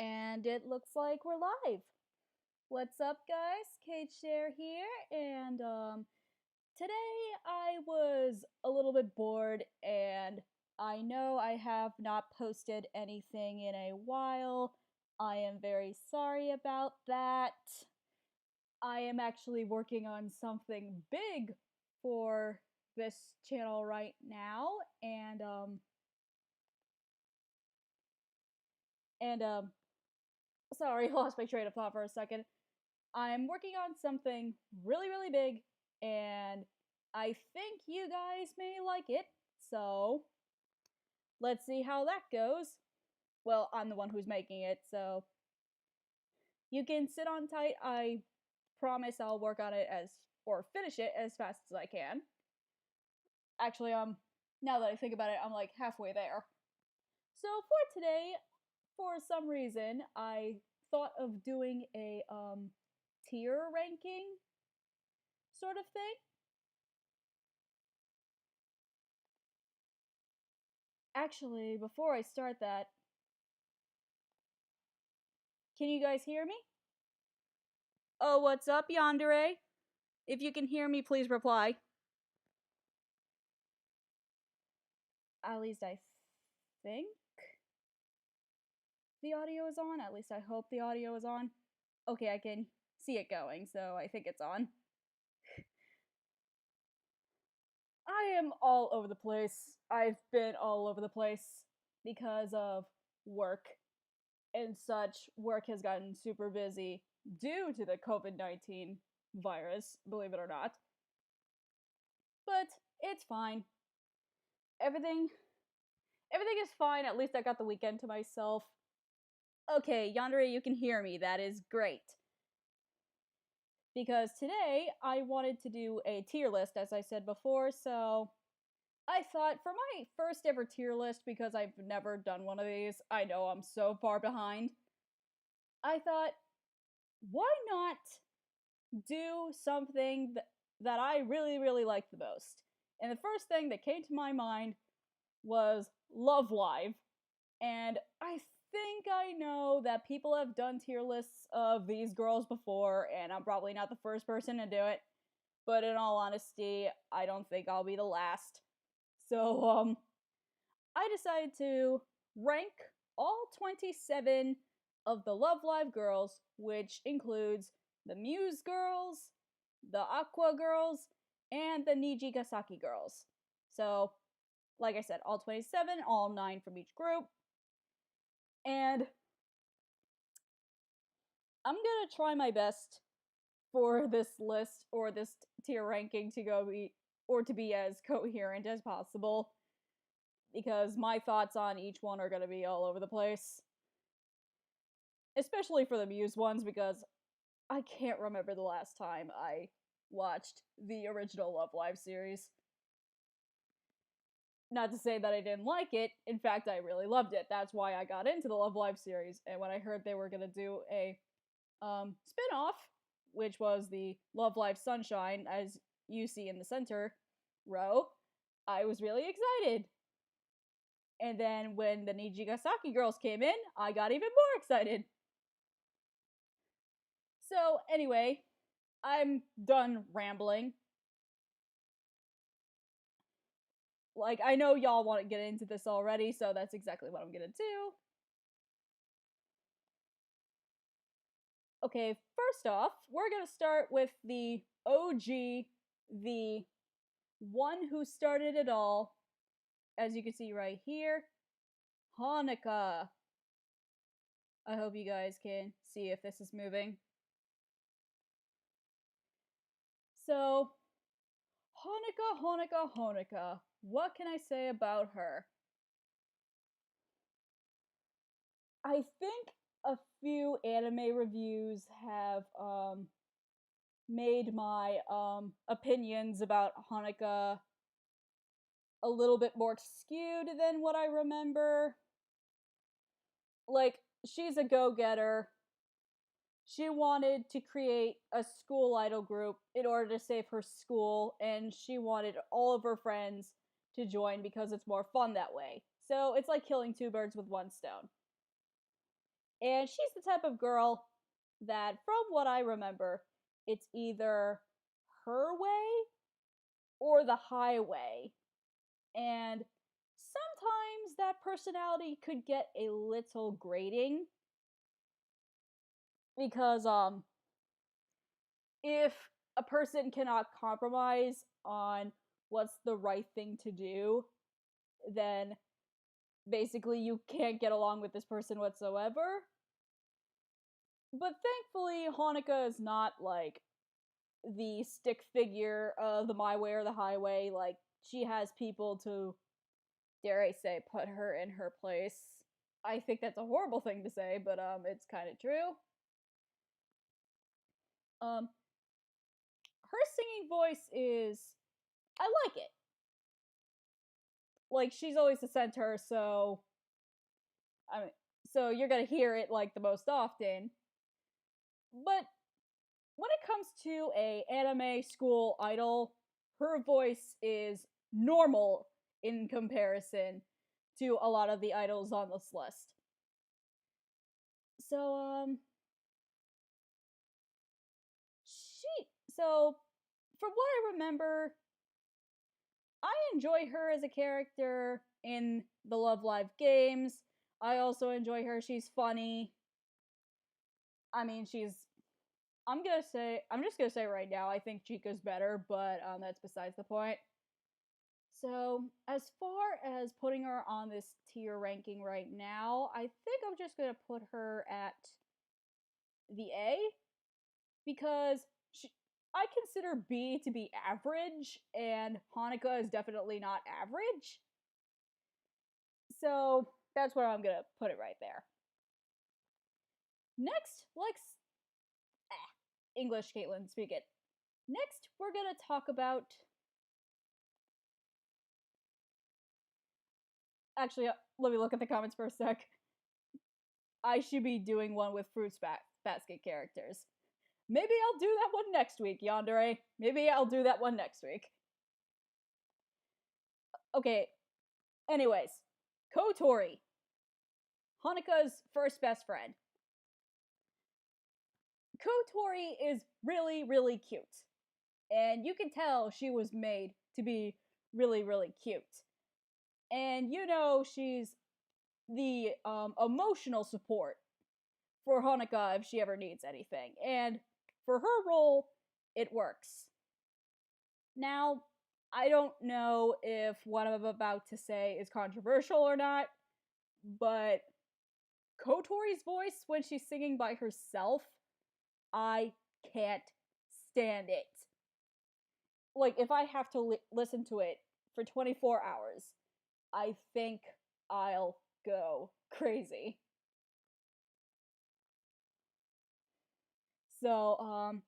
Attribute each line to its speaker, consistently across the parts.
Speaker 1: And it looks like we're live. What's up, guys? Cait Cher here, and today I was a little bit bored, and I know I have not posted anything in a while. I am very sorry about that. I am actually working on something big for this channel right now, and sorry, lost my train of thought for a second. I'm working on something really, really big, and I think you guys may like it. So let's see how that goes. Well, I'm the one who's making it, so you can sit on tight. I promise I'll work on it or finish it as fast as I can. Actually, now that I think about it, I'm like halfway there. So for today, for some reason, I thought of doing a tier ranking sort of thing. Actually, before I start that, can you guys hear me? Oh, what's up, Yandere? If you can hear me, please reply. At least I think the audio is on. At least I hope the audio is on. Okay, I can see it going, so I think it's on. I am all over the place. I've been all over the place because of work and such. Work has gotten super busy due to the COVID-19 virus, believe it or not. But it's fine. Everything is fine. At least I got the weekend to myself. Okay, Yandere, you can hear me. That is great. Because today I wanted to do a tier list, as I said before, so I thought for my first ever tier list, because I've never done one of these, I know I'm so far behind, I thought, why not do something that I really, really like the most? And the first thing that came to my mind was Love Live. And I think I know that people have done tier lists of these girls before, and I'm probably not the first person to do it. But in all honesty, I don't think I'll be the last. So, I decided to rank all 27 of the Love Live girls, which includes the Muse girls, the Aqua girls, and the Nijigasaki girls. So, like I said, all 27, all 9 from each group. And I'm gonna try my best for this list or this tier ranking to be as coherent as possible, because my thoughts on each one are gonna be all over the place. Especially for the Muse ones, because I can't remember the last time I watched the original Love Live series. Not to say that I didn't like it. In fact, I really loved it. That's why I got into the Love Live series. And when I heard they were gonna do a spin-off, which was the Love Live Sunshine, as you see in the center row, I was really excited. And then when the Nijigasaki girls came in, I got even more excited. So anyway, I'm done rambling. Like, I know y'all want to get into this already, so that's exactly what I'm gonna do. Okay, first off, we're gonna start with the OG, the one who started it all, as you can see right here, Hanukkah. I hope you guys can see if this is moving. So, Hanukkah. What can I say about her? I think a few anime reviews have made my opinions about Hanukkah a little bit more skewed than what I remember. Like, she's a go-getter. She wanted to create a school idol group in order to save her school, and she wanted all of her friends to join because it's more fun that way. So it's like killing two birds with one stone. And she's the type of girl that, from what I remember, it's either her way or the highway. And sometimes that personality could get a little grating because if a person cannot compromise on what's the right thing to do, then basically you can't get along with this person whatsoever. But thankfully, Hanukkah is not like the stick figure of the my way or the highway. Like, she has people to, dare I say, put her in her place. I think that's a horrible thing to say, but it's kind of true. Her singing voice is, I like it. Like, she's always the center, so I mean, so you're gonna hear it like the most often. But when it comes to a anime school idol, her voice is normal in comparison to a lot of the idols on this list. So so from what I remember, I enjoy her as a character in the Love Live games. I also enjoy her. She's funny. I mean, I'm just gonna say right now, I think Chica's better, but that's besides the point. So, as far as putting her on this tier ranking right now, I think I'm just gonna put her at the A because I consider B to be average, and Hanukkah is definitely not average. So that's where I'm gonna put it right there. Next, English, Caitlin, speak it. Next, we're gonna talk about. Actually, let me look at the comments for a sec. I should be doing one with Fruits Basket characters. Maybe I'll do that one next week, Yandere. Maybe I'll do that one next week. Okay, anyways. Kotori. Hanukkah's first best friend. Kotori is really, really cute. And you can tell she was made to be really, really cute. And you know she's the emotional support for Hanukkah if she ever needs anything. And for her role, it works. Now, I don't know if what I'm about to say is controversial or not, but Kotori's voice when she's singing by herself, I can't stand it. Like, if I have to listen to it for 24 hours, I think I'll go crazy. So,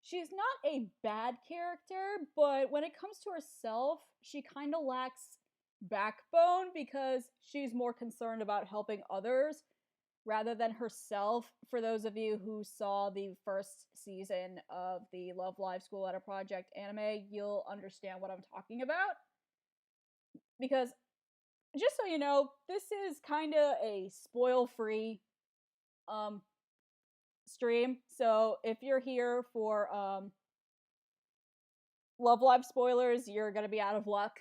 Speaker 1: she's not a bad character, but when it comes to herself, she kind of lacks backbone because she's more concerned about helping others rather than herself. For those of you who saw the first season of the Love Live School Letter Project anime, you'll understand what I'm talking about. Because, just so you know, this is kind of a spoil-free stream. So if you're here for Love Live spoilers, you're gonna be out of luck.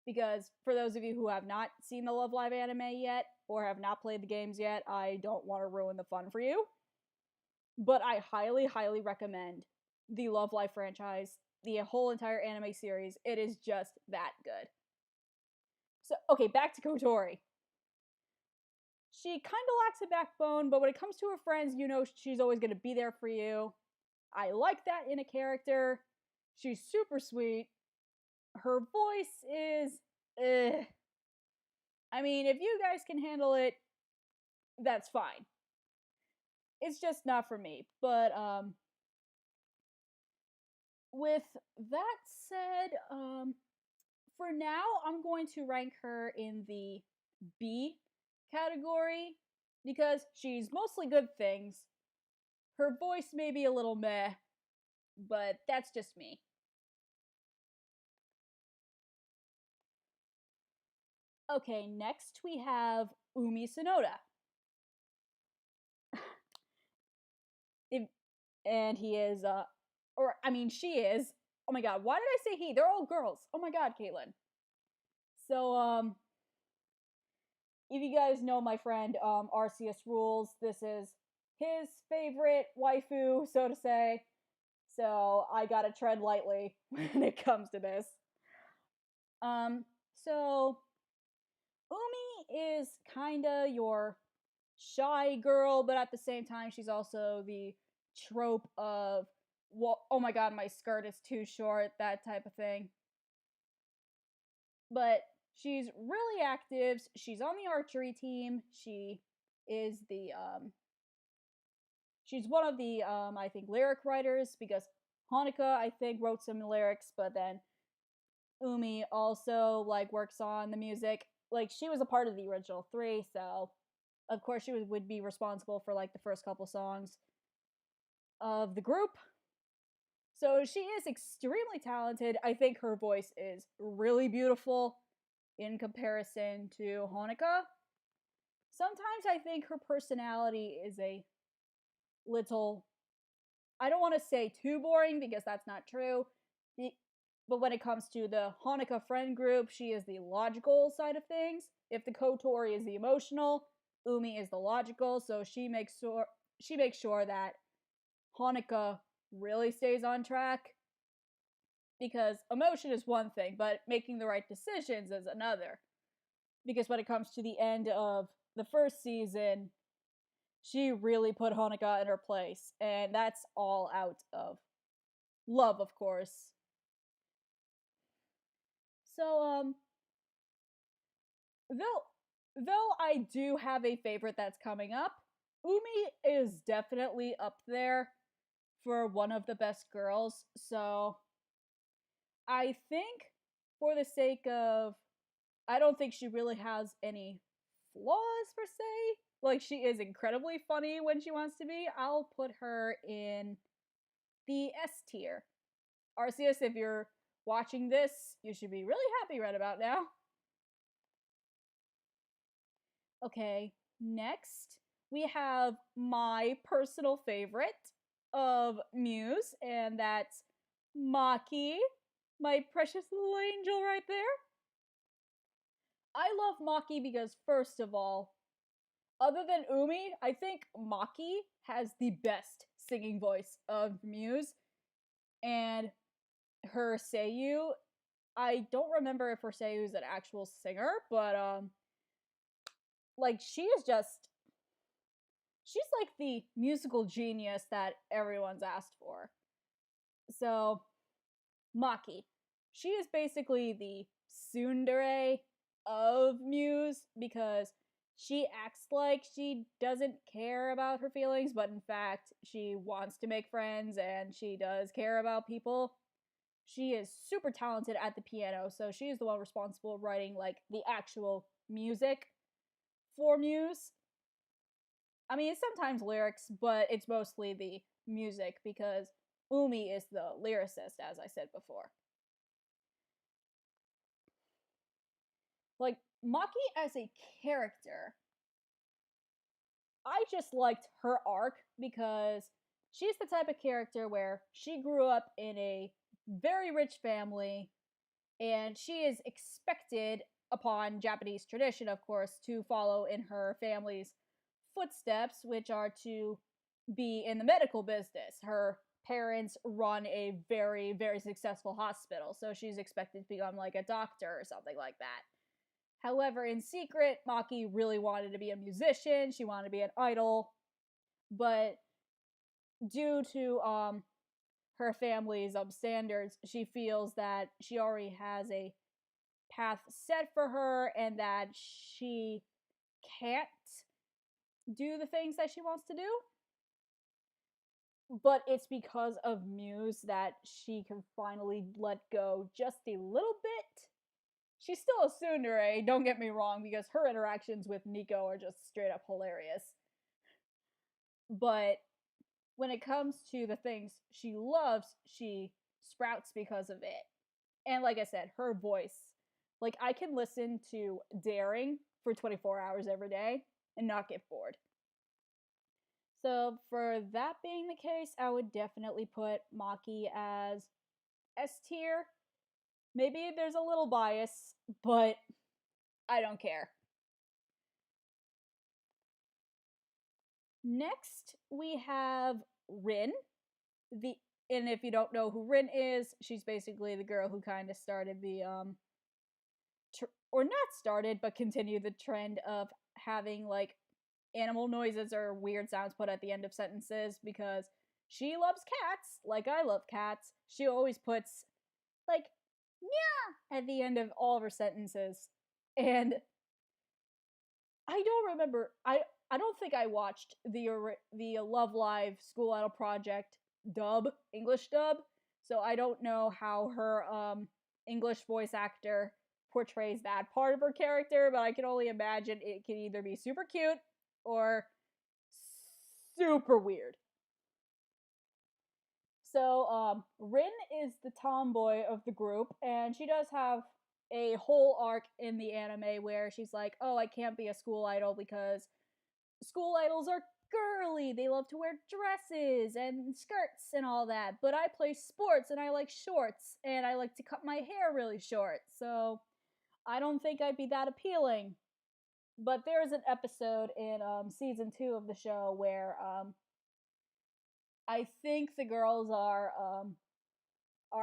Speaker 1: Because for those of you who have not seen the Love Live anime yet, or have not played the games yet, I don't want to ruin the fun for you. But I highly, highly recommend the Love Live franchise, the whole entire anime series. It is just that good. So, okay, back to Kotori. She kind of lacks a backbone, but when it comes to her friends, you know she's always going to be there for you. I like that in a character. She's super sweet. Her voice is, I mean, if you guys can handle it, that's fine. It's just not for me. But with that said, for now, I'm going to rank her in the B category because she's mostly good things. Her voice may be a little meh, but that's just me. Okay, next we have Umi Sonoda. and he is, or I mean, she is. Oh my god, why did I say he? They're all girls. Oh my god, Caitlin. So, if you guys know my friend, Arceus Rules, this is his favorite waifu, so to say. So I gotta tread lightly when it comes to this. Um, so Umi is kinda your shy girl, but at the same time, she's also the trope of, well, oh my god, my skirt is too short, that type of thing. But she's really active. She's on the archery team. She is the she's one of the I think lyric writers because Hanukkah I think wrote some lyrics, but then Umi also like works on the music. Like she was a part of the original three, so of course she would be responsible for like the first couple songs of the group. So she is extremely talented. I think her voice is really beautiful in comparison to Hanukkah. Sometimes I think her personality is a little, I don't want to say too boring because that's not true. But when it comes to the Hanukkah friend group, she is the logical side of things. If the Kotori is the emotional, Umi is the logical. So she makes sure that Hanukkah really stays on track. Because emotion is one thing, but making the right decisions is another. Because when it comes to the end of the first season, she really put Hanukkah in her place, and that's all out of love, of course. So, though I do have a favorite that's coming up, Umi is definitely up there for one of the best girls. So, I think for the sake of, I don't think she really has any flaws per se. Like she is incredibly funny when she wants to be. I'll put her in the S tier. Arceus, if you're watching this, you should be really happy right about now. Okay, next we have my personal favorite of Muse, and that's Maki, my precious little angel right there. I love Maki because, first of all, other than Umi, I think Maki has the best singing voice of Muse, and her Seiyu, I don't remember if her Seiyu is an actual singer, but like she's like the musical genius that everyone's asked for. So Maki, she is basically the tsundere of Muse because she acts like she doesn't care about her feelings, but in fact, she wants to make friends and she does care about people. She is super talented at the piano, so she is the one responsible writing like the actual music for Muse. I mean, it's sometimes lyrics, but it's mostly the music because Umi is the lyricist, as I said before. Like, Maki as a character, I just liked her arc because she's the type of character where she grew up in a very rich family and she is expected, upon Japanese tradition, of course, to follow in her family's footsteps, which are to be in the medical business. Her parents run a very, very successful hospital, so she's expected to become like a doctor or something like that. However, in secret, Maki really wanted to be a musician. She wanted to be an idol, but due to her family's standards, she feels that she already has a path set for her and that she can't do the things that she wants to do. But it's because of Muse that she can finally let go just a little bit. She's still a tsundere, don't get me wrong, because her interactions with Nico are just straight up hilarious. But when it comes to the things she loves, she sprouts because of it. And like I said, her voice. Like, I can listen to Daring for 24 hours every day and not get bored. So for that being the case, I would definitely put Maki as S tier. Maybe there's a little bias, but I don't care. Next, we have Rin. The and if you don't know who Rin is, she's basically the girl who kind of started the or not started, but continued the trend of having like animal noises or weird sounds put at the end of sentences because she loves cats, like I love cats. She always puts like meow at the end of all of her sentences. And I don't remember. I don't think I watched the Love Live School Idol Project dub, English dub. So I don't know how her English voice actor portrays that part of her character, but I can only imagine it can either be super cute or super weird. So Rin is the tomboy of the group, and she does have a whole arc in the anime where she's like, "Oh, I can't be a school idol because school idols are girly. They love to wear dresses and skirts and all that. But I play sports and I like shorts and I like to cut my hair really short. So I don't think I'd be that appealing." But there's an episode in season 2 of the show where I think the girls are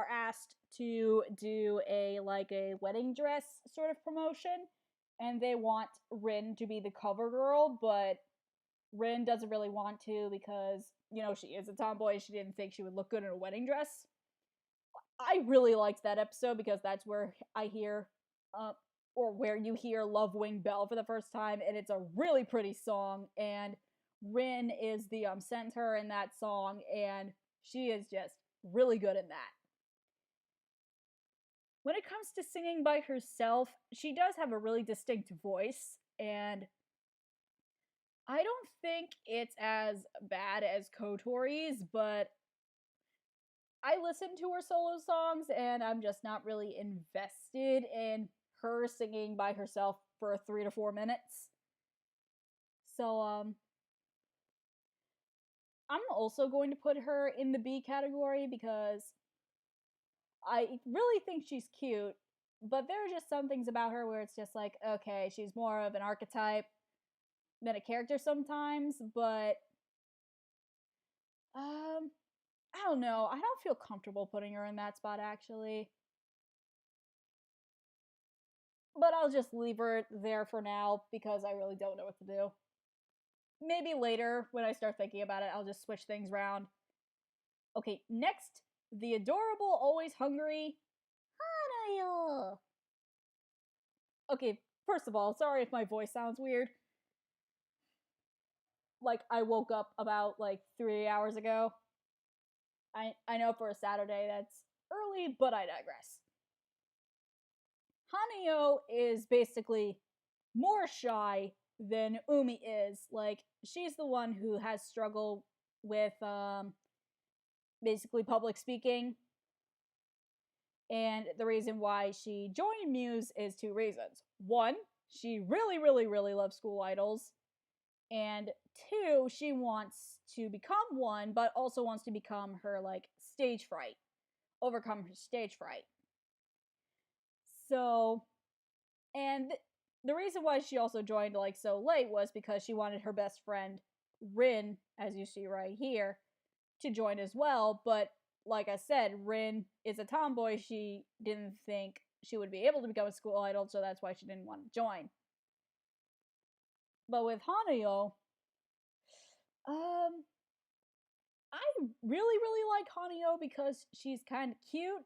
Speaker 1: asked to do a wedding dress sort of promotion, and they want Rin to be the cover girl, but Rin doesn't really want to because, she is a tomboy. She didn't think she would look good in a wedding dress. I really liked that episode because that's where I hear, or where you hear Love Wing Bell for the first time, and it's a really pretty song, and Rin is the center in that song, and she is just really good in that. When it comes to singing by herself, she does have a really distinct voice, and I don't think it's as bad as Kotori's, but I listen to her solo songs and I'm just not really invested in her singing by herself for 3 to 4 minutes. So I'm also going to put her in the B category because I really think she's cute, but there are just some things about her where it's just like, okay, she's more of an archetype than a character sometimes, but I don't know. I don't feel comfortable putting her in that spot actually. But I'll just leave her there for now because I really don't know what to do. Maybe later, when I start thinking about it, I'll just switch things around. Okay, next, the adorable, always hungry Hanayo. Okay, first of all, sorry if my voice sounds weird. Like, I woke up about 3 hours ago. I know for a Saturday that's early, but I digress. Hanayo is basically more shy than Umi is. Like, she's the one who has struggled with basically public speaking. And the reason why she joined Muse is 2 reasons. One, she really, really, really loves school idols. And 2, she wants to become one, but also wants to become her stage fright. Overcome her stage fright. So, and the reason why she also joined so late was because she wanted her best friend Rin, as you see right here, to join as well. But like I said, Rin is a tomboy. She didn't think she would be able to become a school idol, so that's why she didn't want to join. But with Hanayo, I really, really like Hanayo because she's kind of cute,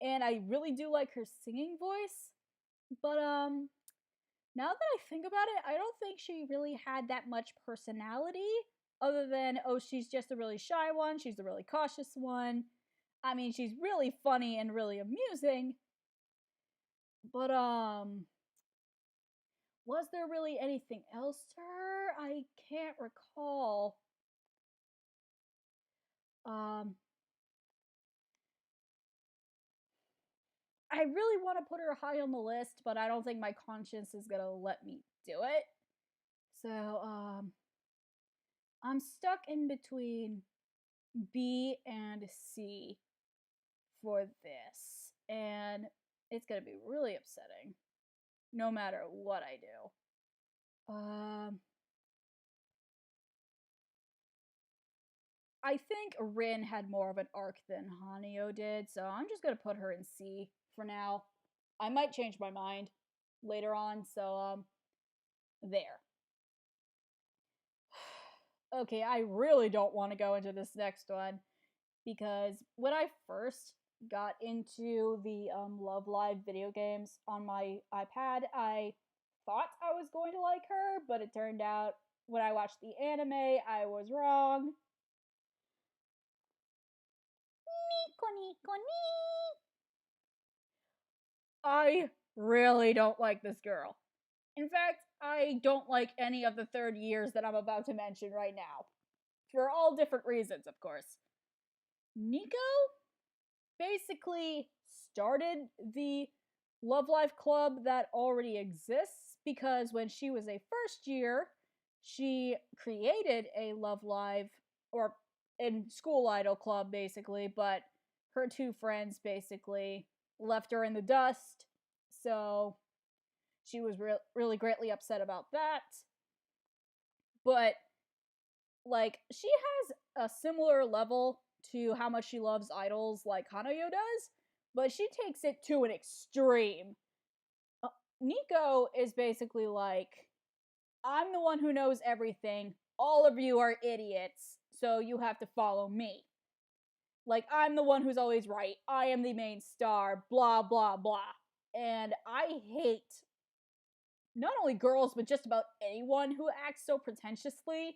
Speaker 1: and I really do like her singing voice. But now that I think about it, I don't think she really had that much personality other than, oh, she's just a really shy one, she's a really cautious one. I mean, she's really funny and really amusing. But was there really anything else to her? I can't recall. Um I really want to put her high on the list, but I don't think my conscience is going to let me do it. So, I'm stuck in between B and C for this, and it's gonna be really upsetting no matter what I do. I think Rin had more of an arc than Hanyo did, so I'm just gonna put her in C for now. I might change my mind later on, so there. Okay, I really don't want to go into this next one because when I first got into the Love Live video games on my iPad, I thought I was going to like her, but it turned out when I watched the anime, I was wrong. I really don't like this girl. In fact, I don't like any of the third years that I'm about to mention right now. For all different reasons, of course. Nico basically started the Love Life Club that already exists because when she was a first year, she created a Love Live or in school idol club basically, but her two friends basically left her in the dust. So she was really greatly upset about that. But like she has a similar level to how much she loves idols like Hanayo does, but she takes it to an extreme. Nico is basically like, I'm the one who knows everything. All of you are idiots, so you have to follow me. Like, I'm the one who's always right. I am the main star, blah, blah, blah. And I hate not only girls, but just about anyone who acts so pretentiously.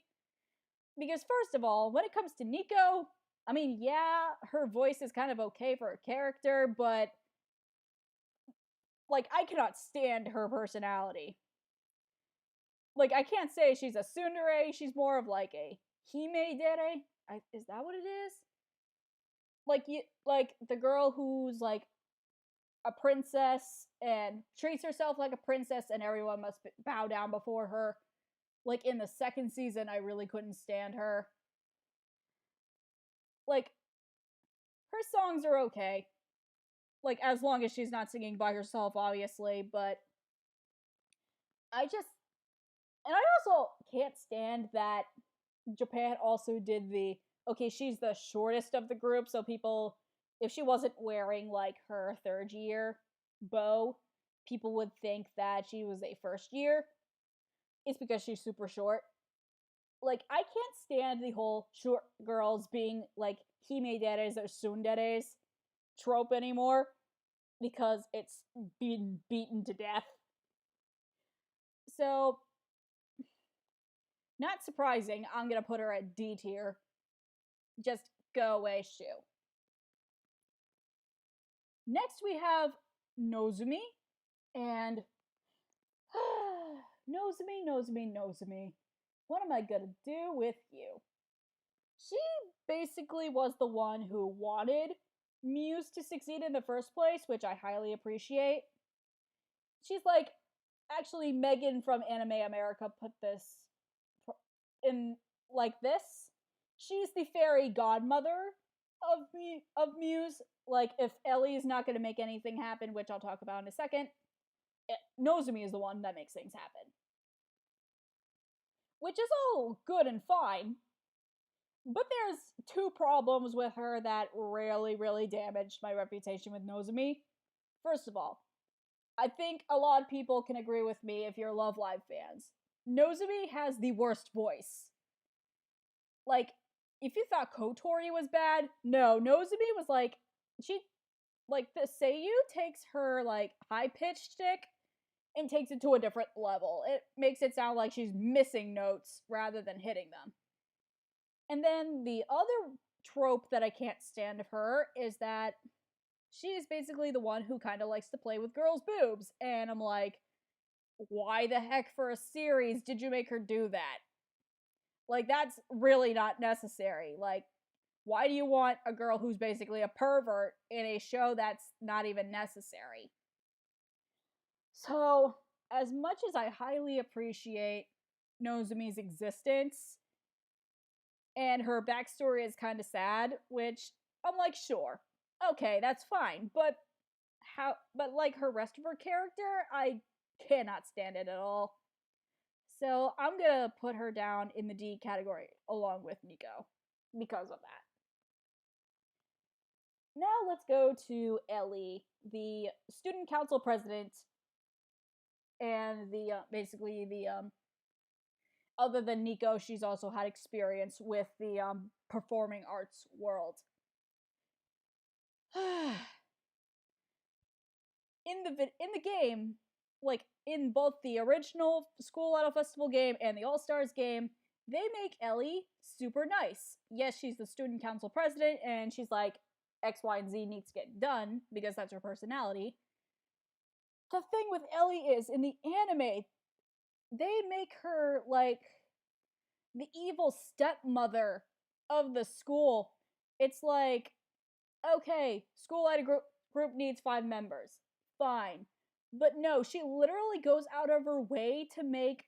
Speaker 1: Because, first of all, when it comes to Nico, I mean, yeah, her voice is kind of okay for a character, but like, I cannot stand her personality. Like, I can't say she's a tsundere, she's more of like a himedere. Is that what it is? Like the girl who's like a princess and treats herself like a princess and everyone must bow down before her. Like in the second season, I really couldn't stand her. Like, her songs are okay. Like, as long as she's not singing by herself, obviously, but I just. And I also can't stand that Japan also did the. Okay, she's the shortest of the group, so people. If she wasn't wearing, like, her third year bow, people would think that she was a first year. It's because she's super short. Like, I can't stand the whole short girls being, like, himederes or tsunderes trope anymore because it's been beaten to death. So, not surprising, I'm gonna put her at D tier. Just go away, Shu. Next, we have Nozumi, and Nozumi. What am I gonna do with you? She basically was the one who wanted Muse to succeed in the first place, which I highly appreciate. She's like, actually, Megan from Anime America put this in like this. She's the fairy godmother of Muse. Like, if Ellie's not going to make anything happen, which I'll talk about in a second, Nozumi is the one that makes things happen. Which is all good and fine, but there's two problems with her that really damaged my reputation with Nozumi. First of all, I think a lot of people can agree with me if you're Love Live fans. Nozumi has the worst voice. Like, if you thought Kotori was bad, no, Nozumi was like, she, like, the Seiyu takes her, like, high-pitched stick and takes it to a different level. It makes it sound like she's missing notes rather than hitting them. And then the other trope that I can't stand of her is that she is basically the one who kind of likes to play with girls' boobs. And I'm like, why the heck for a series did you make her do that? Like, that's really not necessary. Like, why do you want a girl who's basically a pervert in a show that's not even necessary? So, as much as I highly appreciate Nozumi's existence, and her backstory is kind of sad, which I'm like, sure, okay, that's fine, but like her rest of her character, I cannot stand it at all. So I'm gonna put her down in the D category along with Nico because of that. Now let's go to Ellie, the student council president, and the basically the other than Nico, she's also had experience with the performing arts world. in the game, like in both the original School Idol Festival game and the All Stars game, they make Ellie super nice. Yes, she's the student council president, and she's like, X, Y, and Z needs to get done because that's her personality. The thing with Ellie is, in the anime, they make her like the evil stepmother of the school. It's like, okay, school idol group needs 5 members. Fine. But no, she literally goes out of her way to make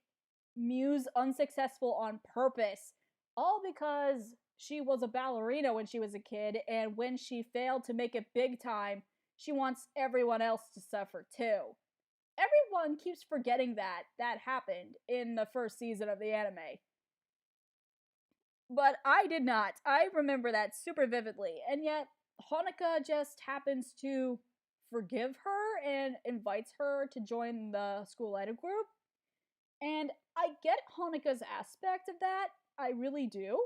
Speaker 1: Muse unsuccessful on purpose. All because she was a ballerina when she was a kid, and when she failed to make it big time, she wants everyone else to suffer too. Everyone keeps forgetting that happened in the first season of the anime. But I did not. I remember that super vividly, and yet Honoka just happens to forgive her and invites her to join the school idol group. And I get Honoka's aspect of that. I really do.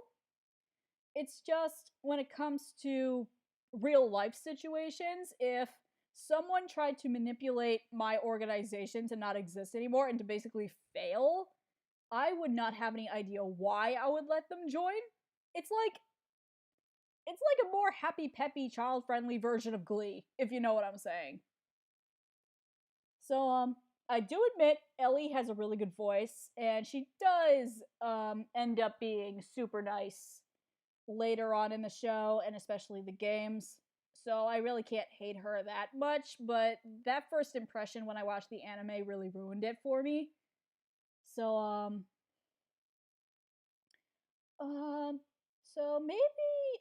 Speaker 1: It's just when it comes to real life situations, if someone tried to manipulate my organization to not exist anymore and to basically fail, I would not have any idea why I would let them join. It's like a more happy peppy child friendly version of Glee, if you know what I'm saying. So I do admit Ellie has a really good voice, and she does end up being super nice later on in the show, and especially the games. So I really can't hate her that much, but that first impression when I watched the anime really ruined it for me. So so maybe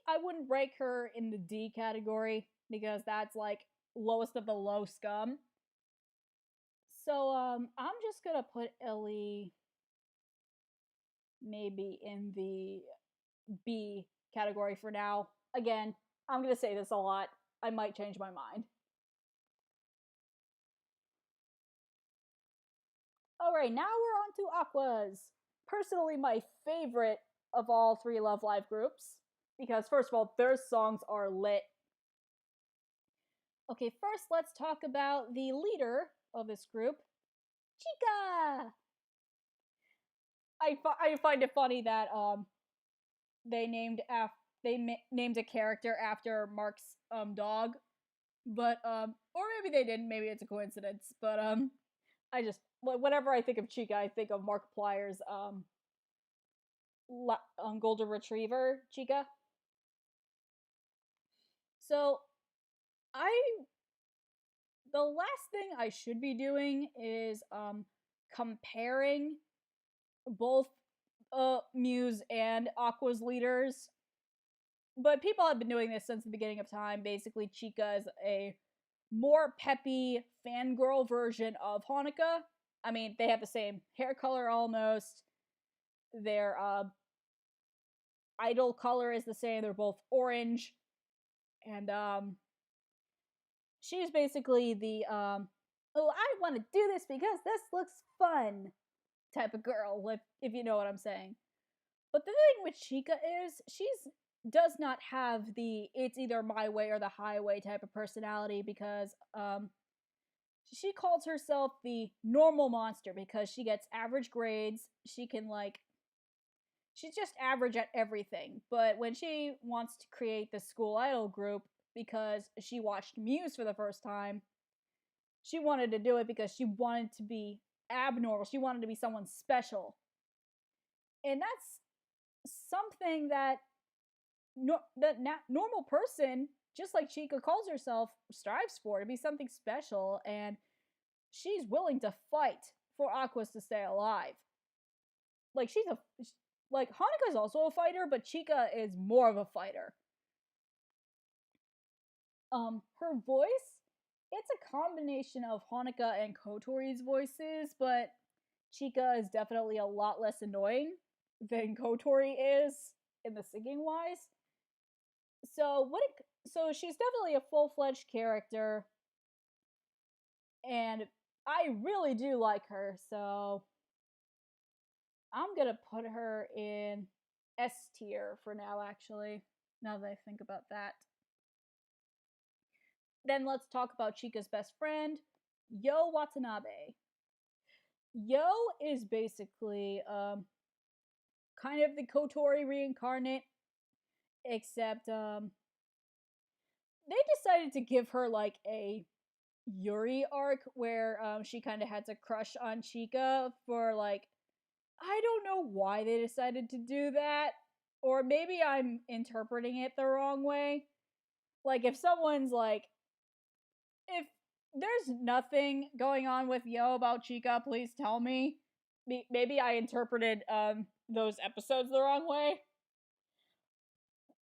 Speaker 1: I wouldn't rank her in the D category because that's like lowest of the low scum. So I'm just gonna put Ellie maybe in the B category for now. Again, I'm gonna say this a lot. I might change my mind. Alright, now we're on to Aqua's. Personally, my favorite of all 3 Love Live groups. Because, first of all, their songs are lit. Okay, first let's talk about the leader of this group, Chika! I find it funny that they named named a character after Mark's dog, but or maybe they didn't. Maybe it's a coincidence. But I just whenever I think of Chika, I think of Markiplier's golden retriever Chika. So the last thing I should be doing is comparing both Muse and Aqua's leaders. But people have been doing this since the beginning of time. Basically, Chika is a more peppy fangirl version of Honoka. I mean, they have the same hair color almost. Their idol color is the same. They're both orange. And she's basically the oh, I want to do this because this looks fun type of girl, if you know what I'm saying. But the thing with Chika is she's does not have the it's either my way or the highway type of personality, because she calls herself the normal monster because she gets average grades. She can she's just average at everything. But when she wants to create the school idol group because she watched Muse for the first time, she wanted to do it because she wanted to be abnormal. She wanted to be someone special. And that's something that normal person, just like Chika calls herself, strives for, to be something special, and she's willing to fight for Aquas to stay alive. Like, like, Haneka's also a fighter, but Chika is more of a fighter. Her voice, it's a combination of Honika and Kotori's voices, but Chika is definitely a lot less annoying than Kotori is in the singing wise. So she's definitely a full-fledged character, and I really do like her, so I'm gonna put her in S tier for now, actually, now that I think about that. Then let's talk about Chika's best friend, Yo Watanabe. Yo is basically kind of the Kotori reincarnate, except they decided to give her like a Yuri arc where she kind of had to crush on Chika for like, I don't know why they decided to do that, or maybe I'm interpreting it the wrong way. Like if someone's like, if there's nothing going on with Yo about Chika, please tell me. Maybe I interpreted those episodes the wrong way.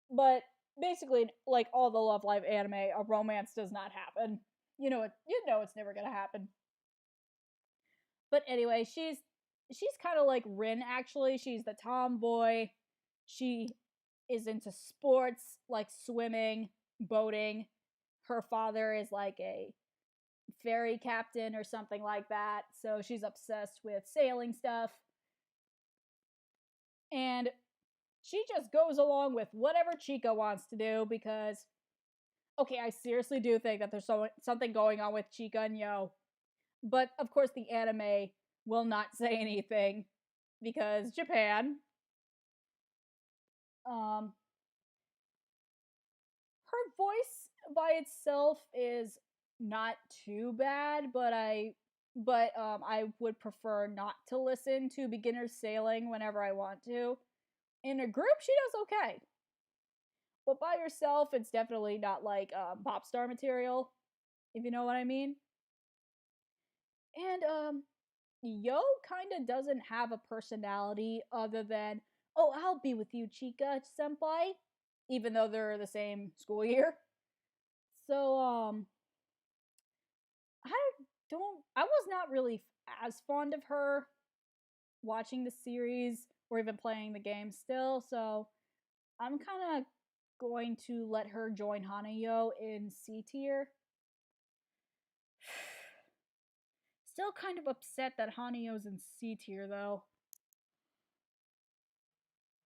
Speaker 1: But basically, like all the Love Live anime, a romance does not happen. You know it's never gonna happen. But anyway, she's kind of like Rin. Actually, she's the tomboy. She is into sports like swimming, boating. Her father is like a ferry captain or something like that, so she's obsessed with sailing stuff. And she just goes along with whatever Chika wants to do because, okay, I seriously do think that there's something going on with Chika and Yo. But of course, the anime will not say anything because Japan. Her voice by itself is not too bad, but I would prefer not to listen to beginner sailing whenever I want to. In a group, she does okay, but by herself, it's definitely not like pop star material, if you know what I mean. And Yo kind of doesn't have a personality other than, oh, I'll be with you, Chika senpai, even though they're the same school year. So I was not really as fond of her watching the series or even playing the game still, so I'm kind of going to let her join Hanayo in C tier. Still kind of upset that Hanayo's in C tier though.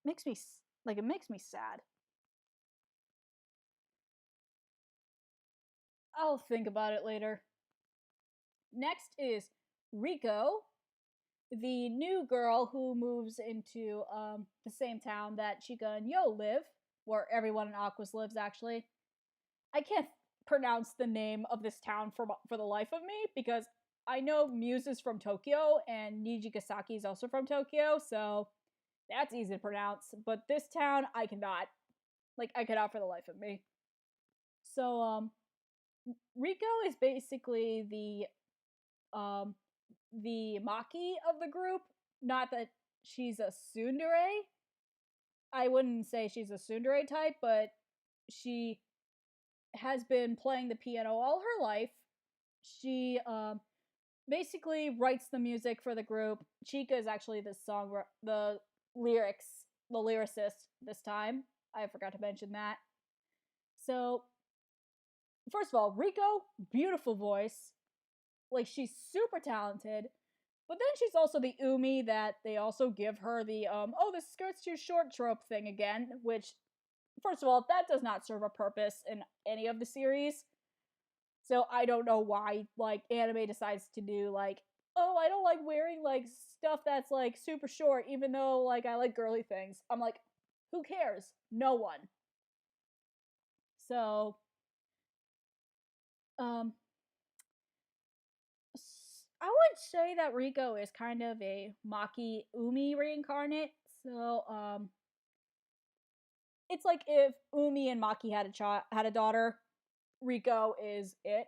Speaker 1: Makes me it makes me sad. I'll think about it later. Next is Rico, the new girl who moves into the same town that Chika and Yo live, where everyone in Aquas lives, actually. I can't pronounce the name of this town for the life of me, because I know Muse is from Tokyo, and Nijigasaki is also from Tokyo, so that's easy to pronounce. But this town, I cannot. Like, I cannot for the life of me. So, Rico is basically the Maki of the group. Not that she's a tsundere. I wouldn't say she's a tsundere type, but she has been playing the piano all her life. She basically writes the music for the group. Chika is actually the lyricist this time. I forgot to mention that. So, first of all, Rico, beautiful voice. Like, she's super talented. But then she's also the Umi that they also give her the, oh, the skirt's too short trope thing again, which, first of all, that does not serve a purpose in any of the series. So I don't know why, like, anime decides to do, like, oh, I don't like wearing, like, stuff that's, like, super short, even though, like, I like girly things. I'm like, who cares? No one. So, I would say that Rico is kind of a Maki Umi reincarnate. So, it's like if Umi and Maki had a daughter, Rico is it.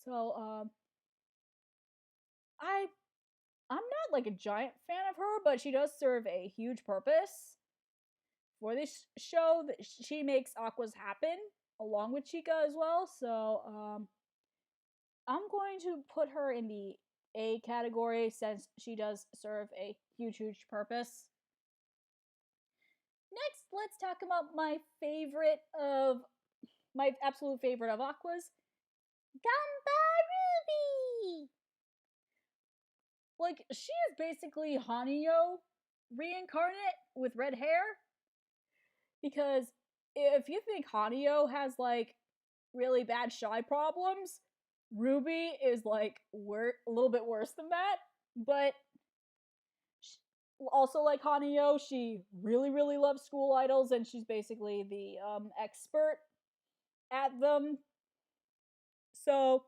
Speaker 1: So, I I'm not like a giant fan of her, but she does serve a huge purpose for this show. That she makes Aqua's happen along with Chica as well. So I'm going to put her in the A category since she does serve a huge purpose. Next, let's talk about my absolute favorite of Aqua's, Gamba Ruby. Like, she is basically Hanyo reincarnate with red hair. Because if you think Hanyo has like really bad shy problems, Ruby is like a little bit worse than that. But also like Hanyo, she really loves school idols, and she's basically the expert at them. So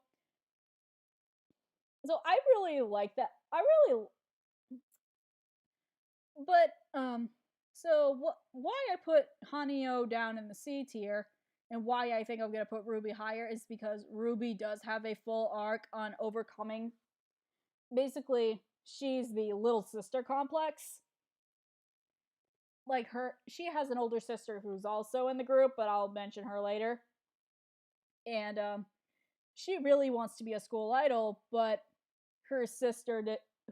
Speaker 1: I really like that. Why I put Hanyo down in the C tier and why I think I'm gonna put Ruby higher is because Ruby does have a full arc on overcoming. Basically, she's the little sister complex. Like she has an older sister who's also in the group, but I'll mention her later. And she really wants to be a school idol, but her sister,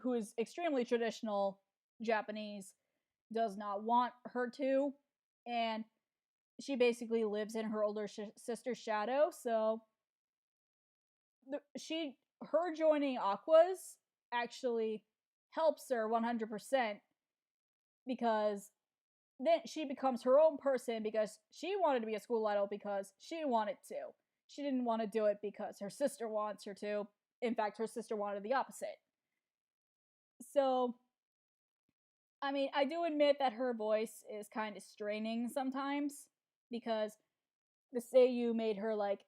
Speaker 1: who is extremely traditional Japanese, does not want her to, and she basically lives in her older sister's shadow. So her joining Aqua's actually helps her 100% because then she becomes her own person because she wanted to be a school idol because she wanted to. She didn't want to do it because her sister wants her to. In fact, her sister wanted the opposite. So, I mean, I do admit that her voice is kind of straining sometimes because the Seiyu made her like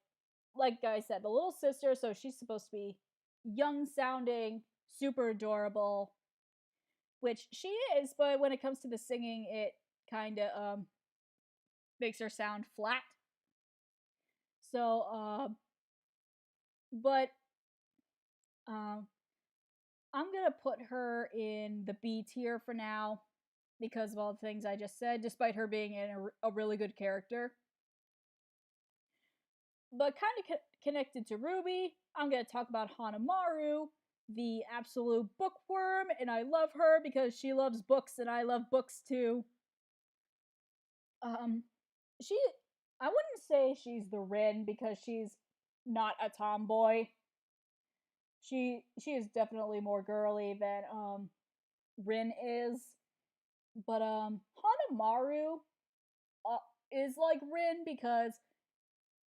Speaker 1: I said, the little sister, so she's supposed to be young sounding, super adorable, which she is, but when it comes to the singing, it kind of makes her sound flat. So, but I'm gonna put her in the B tier for now because of all the things I just said, despite her being in a really good character. But kind of connected to Ruby, I'm gonna talk about Honimaru, the absolute bookworm, and I love her because she loves books and I love books too. I wouldn't say she's the Rin because she's not a tomboy. She is definitely more girly than Rin is, but Honimaru is like Rin because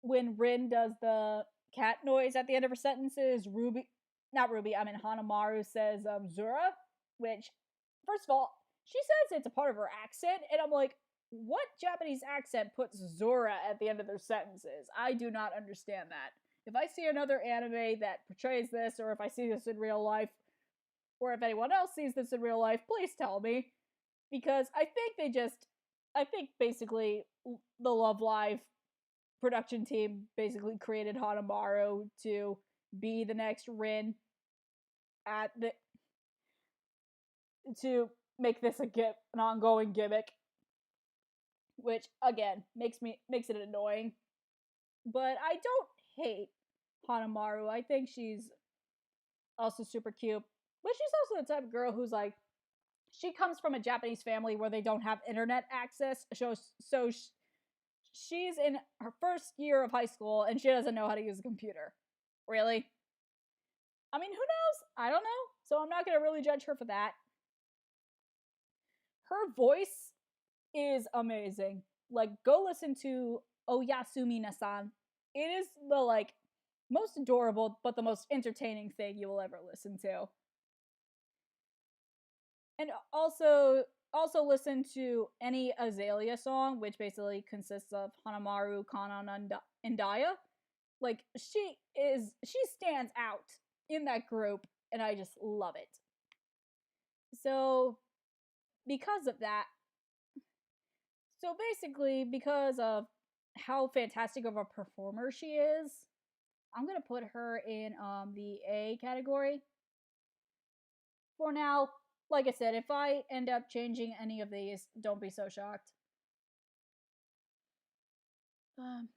Speaker 1: when Rin does the cat noise at the end of her sentences, Honimaru says Zura, which, first of all, she says it's a part of her accent, and I'm like, what Japanese accent puts Zora at the end of their sentences? I do not understand that. If I see another anime that portrays this, or if I see this in real life, or if anyone else sees this in real life, please tell me. Because I think basically the Love Live production team basically created Honimaru to be the next Rin to make this an ongoing gimmick, which again makes it annoying. But I don't hate Honimaru. I think she's also super cute. But she's also the type of girl who's like, she comes from a Japanese family where they don't have internet access, so she's in her first year of high school and she doesn't know how to use a computer. Really? I mean, who knows? I don't know. So I'm not going to really judge her for that. Her voice is amazing. Like, go listen to Oyasumi-na-san. It is the, like, most adorable but the most entertaining thing you will ever listen to. And also listen to any Azalea song, which basically consists of Honimaru, Konan, and Daya. Like, she stands out in that group, and I just love it. So, because of that, basically, because of how fantastic of a performer she is, I'm gonna put her in the A category. for now, like I said, if I end up changing any of these, don't be so shocked. Um,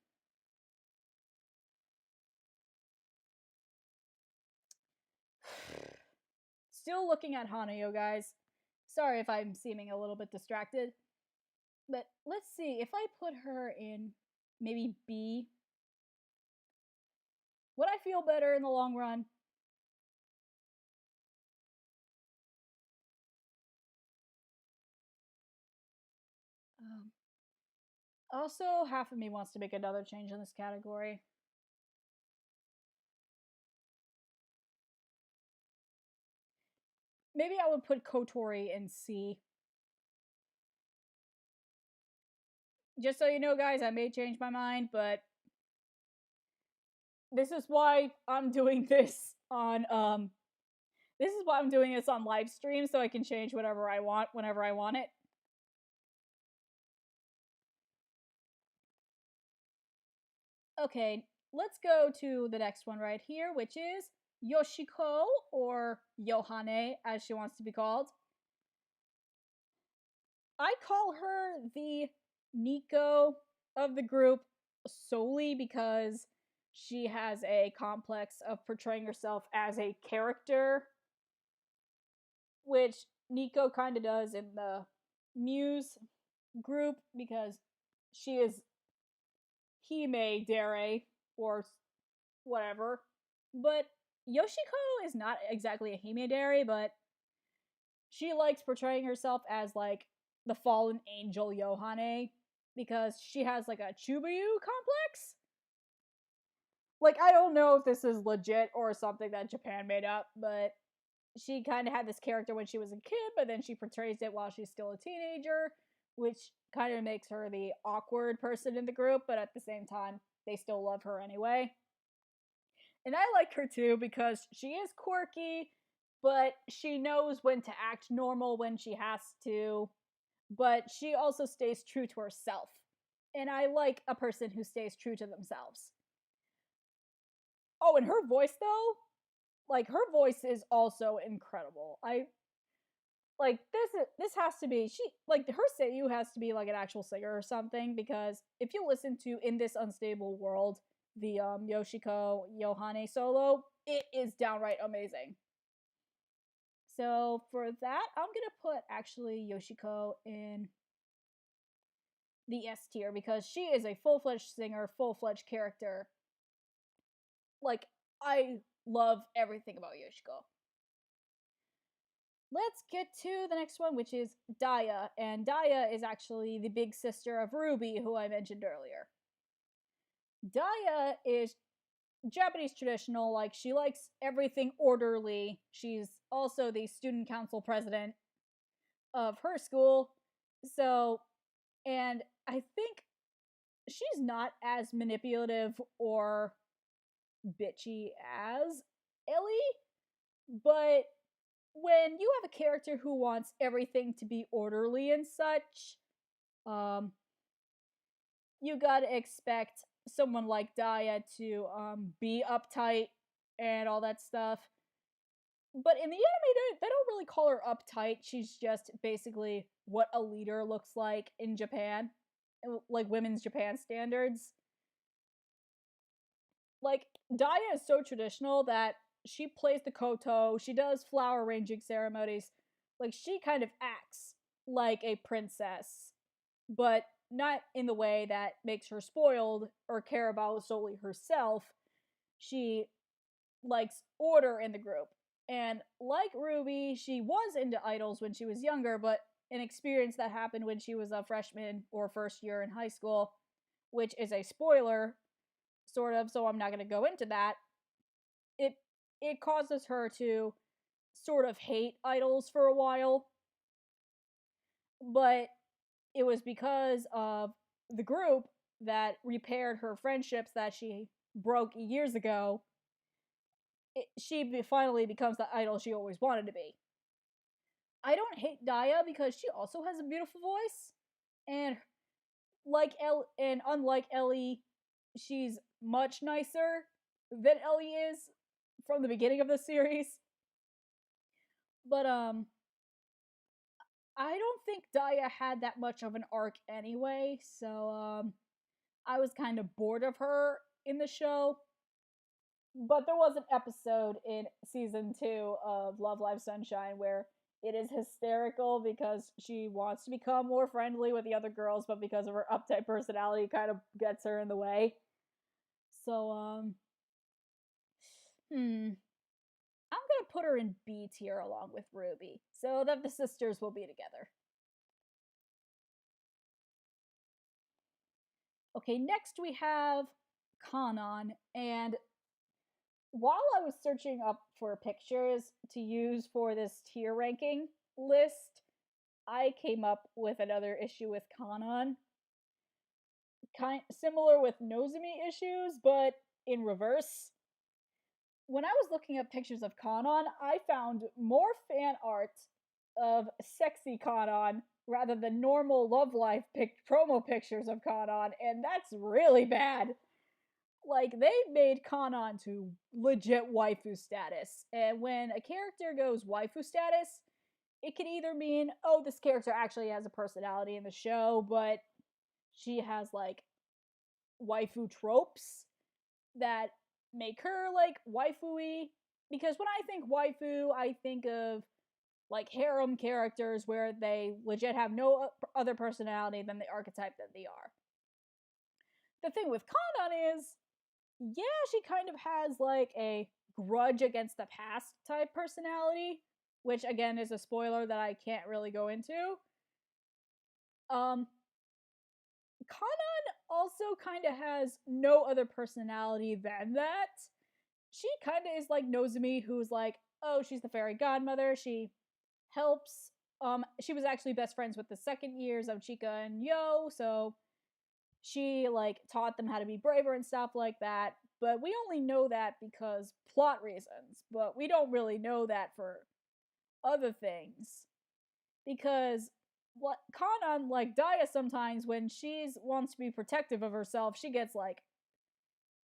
Speaker 1: Still looking at Hanayo, guys. Sorry if I'm seeming a little bit distracted. But let's see, if I put her in maybe B, would I feel better in the long run? Um, Also, half of me wants to make another change in this category. Maybe I would put Kotori in C. Just so you know, guys, I may change my mind, but this is why I'm doing this on this is why I'm doing this on live stream, so I can change whatever I want whenever I want it. Okay, let's go to the next one right here, which is Yoshiko, or Yohane, as she wants to be called. I call her the Nico of the group solely because she has a complex of portraying herself as a character, which Nico kind of does in the Muse group because she is Hime Dere or whatever. But Yoshiko is not exactly a Hime Dere, but she likes portraying herself as like the fallen angel Yohane because she has like a Chubayu complex. Like, I don't know if this is legit or something that Japan made up, but she kind of had this character when she was a kid, but then she portrays it while she's still a teenager, which kind of makes her the awkward person in the group, but at the same time, they still love her anyway. And I like her too because she is quirky, but she knows when to act normal when she has to, but she also stays true to herself. And I like a person who stays true to themselves. Oh, and her voice though, like her voice is also incredible. I like this has to be she like her seiyuu has to be like an actual singer or something because if you listen to In This Unstable World, the Yoshiko Yohane solo, it is downright amazing. So for that, I'm gonna put actually Yoshiko in the S tier because she is a full-fledged singer, full-fledged character. Like, I love everything about Yoshiko. Let's get to the next one, which is Daya. And Daya is actually the big sister of Ruby, who I mentioned earlier. Daya is Japanese traditional, like, she likes everything orderly. She's also the student council president of her school. So, and I think she's not as manipulative or bitchy as Ellie, but when you have a character who wants everything to be orderly and such, um, you gotta expect someone like Daya to be uptight and all that stuff. But in the anime, they don't really call her uptight. She's just basically what a leader looks like in Japan, like women's Japan standards. Like, Daya is so traditional that she plays the koto, she does flower arranging ceremonies. Like, she kind of acts like a princess, but not in the way that makes her spoiled or care about solely herself. She likes order in the group. And like Ruby, she was into idols when she was younger, but an experience that happened when she was a freshman or first year in high school, which is a spoiler, sort of, so I'm not going to go into that. It it causes her to sort of hate idols for a while, but it was because of the group that repaired her friendships that she broke years ago. She finally becomes the idol she always wanted to be. I don't hate Daya because she also has a beautiful voice, and and unlike Ellie, she's much nicer than Ellie is from the beginning of the series. But I don't think Daya had that much of an arc anyway, so I was kind of bored of her in the show. But there was an episode in season 2 of Love Live Sunshine where it is hysterical because she wants to become more friendly with the other girls, but because of her uptight personality, kind of gets her in the way. So, I'm gonna put her in B tier along with Ruby, so that the sisters will be together. Okay, next we have Konan, and while I was searching up for pictures to use for this tier ranking list, I came up with another issue with Konan. Kind similar with Nozomi issues, but in reverse. When I was looking up pictures of Konan, I found more fan art of sexy Konan rather than normal Love Life promo pictures of Konan, and that's really bad. Like, they made Konan to legit waifu status, and when a character goes waifu status, it can either mean, oh, this character actually has a personality in the show, but she has, like, waifu tropes that make her, like, waifu-y. Because when I think waifu, I think of, like, harem characters where they legit have no other personality than the archetype that they are. The thing with Konan is, yeah, she kind of has, like, a grudge against the past type personality, which, again, is a spoiler that I can't really go into. Konan also kind of has no other personality than that. She kind of is like Nozomi, who's like, oh, she's the fairy godmother. She helps. She was actually best friends with the second years of Chika and Yo, so she, like, taught them how to be braver and stuff like that. But we only know that because plot reasons. But we don't really know that for other things. Because what Konan, like Daya, sometimes when she's wants to be protective of herself, she gets, like,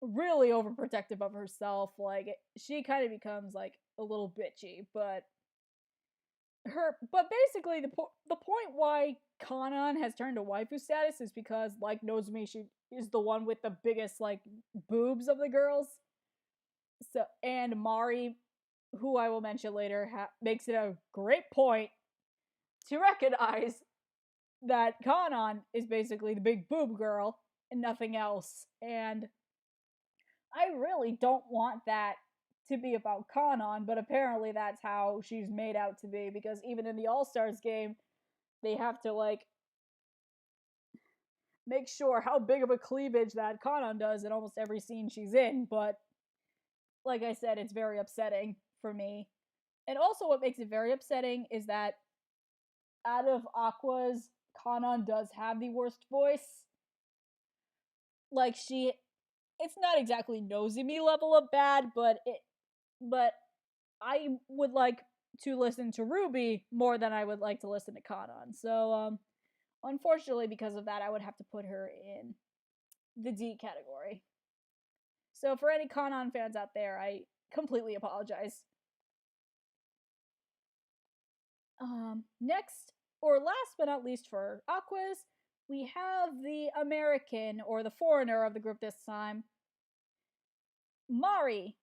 Speaker 1: really overprotective of herself. Like, she kind of becomes, like, a little bitchy. But basically the point why Konan has turned to waifu status is because, like Nozomi, she is the one with the biggest, like, boobs of the girls. So, and Mari, who I will mention later, makes it a great point to recognize that Konan is basically the big boob girl and nothing else. And I really don't want that to be about Konan, but apparently that's how she's made out to be, because even in the All-Stars game, they have to, like, make sure how big of a cleavage that Konan does in almost every scene she's in, but like I said, it's very upsetting for me. And also what makes it very upsetting is that out of Aqua's, Konan does have the worst voice. Like, it's not exactly Nozomi level of bad, but I would like to listen to Ruby more than I would like to listen to Konan. So, unfortunately, because of that, I would have to put her in the D category. So, for any Konan fans out there, I completely apologize. Next, or last but not least for Aquas, we have the American, or the foreigner of the group this time, Mari.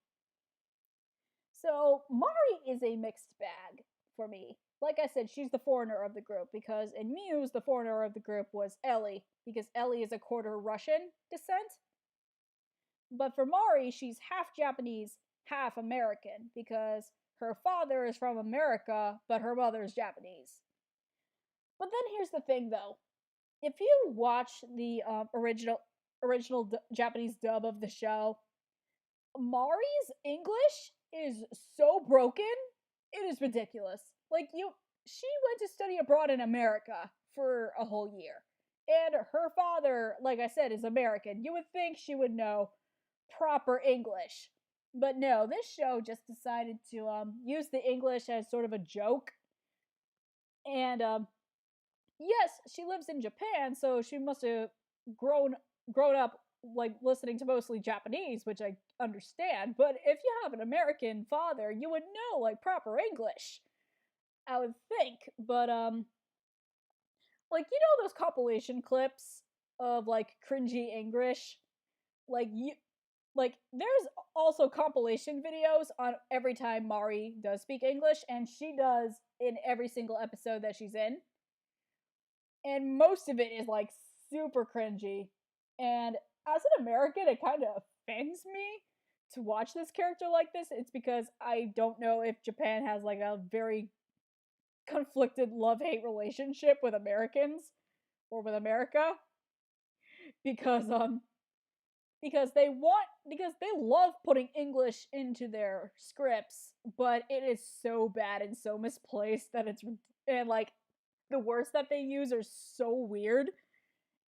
Speaker 1: So, Mari is a mixed bag for me. Like I said, she's the foreigner of the group, because in Muse, the foreigner of the group was Ellie, because Ellie is a quarter Russian descent. But for Mari, she's half Japanese, half American, because her father is from America, but her mother is Japanese. But then here's the thing, though. If you watch the original Japanese dub of the show, Mari's English is so broken, it is ridiculous. Like, she went to study abroad in America for a whole year. And her father, like I said, is American. You would think she would know proper English. But no, this show just decided to use the English as sort of a joke. And yes, she lives in Japan, so she must have grown up, like, listening to mostly Japanese, which I understand. But if you have an American father, you would know, like, proper English. I would think, but like you know those compilation clips of like cringy English, like you like there's also compilation videos on every time Mari does speak English, and she does in every single episode that she's in, and most of it is like super cringy. And as an American, it kind of offends me to watch this character like this. It's because I don't know if Japan has like a very conflicted love-hate relationship with Americans or with America, because because they love putting English into their scripts, but it is so bad and so misplaced that it's, and like the words that they use are so weird.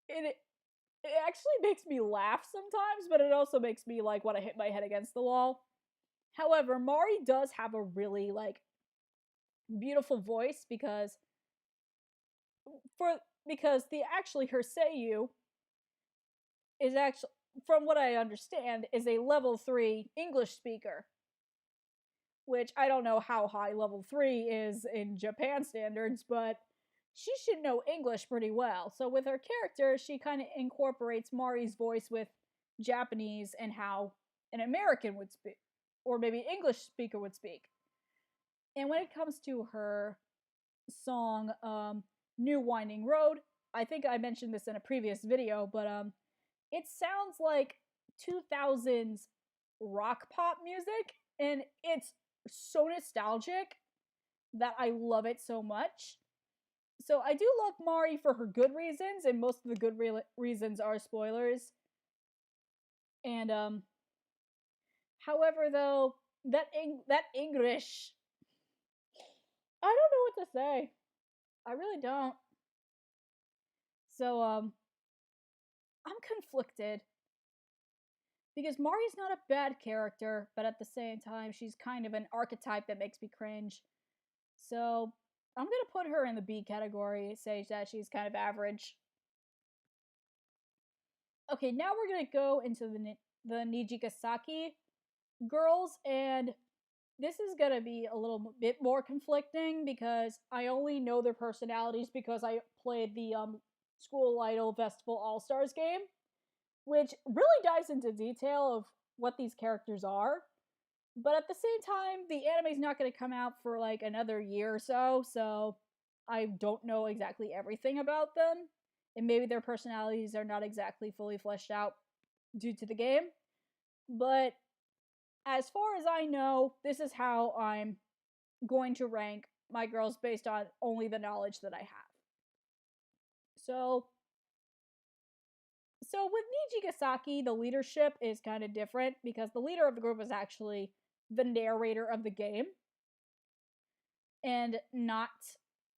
Speaker 1: It actually makes me laugh sometimes, but it also makes me like want to hit my head against the wall. However, Mari does have a really like beautiful voice for because the actually her Seiyu is actually, from what I understand, is a level 3 English speaker, which I don't know how high level 3 is in Japan standards, but she should know English pretty well. So with her character, she kind of incorporates Mari's voice with Japanese and how an American would speak, or maybe English speaker would speak. And when it comes to her song, New Winding Road, I think I mentioned this in a previous video, but it sounds like 2000s rock pop music, and it's so nostalgic that I love it so much. So I do love Mari for her good reasons, and most of the good reasons are spoilers. And however, though, that English, I don't know what to say. I really don't. So I'm conflicted because Mari's not a bad character, but at the same time, she's kind of an archetype that makes me cringe. So I'm gonna put her in the B category, say that she's kind of average. Okay, now we're gonna go into the Nijigasaki girls, and this is gonna be a little bit more conflicting because I only know their personalities because I played the School Idol Festival All Stars game, which really dives into detail of what these characters are. But at the same time, the anime's not going to come out for like another year or so, so I don't know exactly everything about them. And maybe their personalities are not exactly fully fleshed out due to the game. But as far as I know, this is how I'm going to rank my girls based on only the knowledge that I have. So with Nijigasaki, the leadership is kind of different because the leader of the group is actually the narrator of the game, and not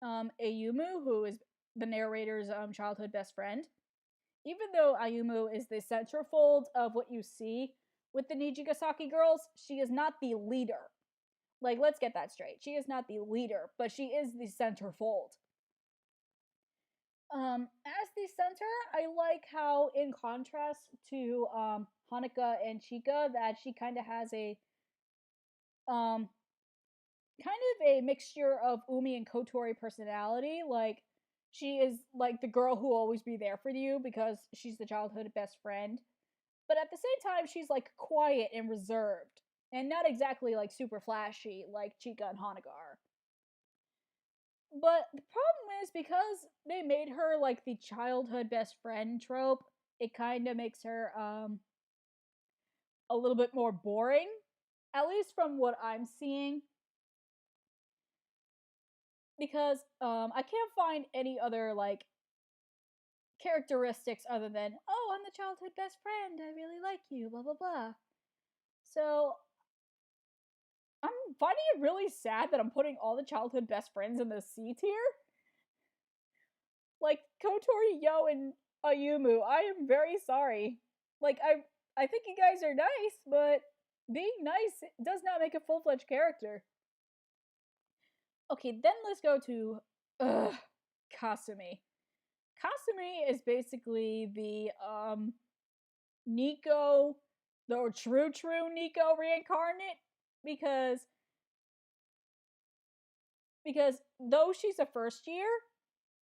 Speaker 1: Ayumu, who is the narrator's childhood best friend. Even though Ayumu is the centerfold of what you see with the Nijigasaki girls, she is not the leader. Like, let's get that straight. She is not the leader, but she is the centerfold. As the center, I like how, in contrast to Hanuka and Chika, that she kind of has a kind of a mixture of Umi and Kotori personality. Like, she is like the girl who will always be there for you because she's the childhood best friend. But at the same time, she's like quiet and reserved, and not exactly like super flashy like Chika and Hanuka are. But the problem is because they made her like the childhood best friend trope, it kind of makes her a little bit more boring, at least from what I'm seeing. Because I can't find any other like characteristics other than, oh, I'm the childhood best friend, I really like you, blah blah blah. So I'm finding it really sad that I'm putting all the childhood best friends in the C tier. Like Kotori, Yo, and Ayumu, I am very sorry. Like I think you guys are nice, but being nice does not make a full-fledged character. Okay, then let's go to Kasumi. Kasumi is basically the Nico, the true Nico reincarnate, because Because though she's a first year,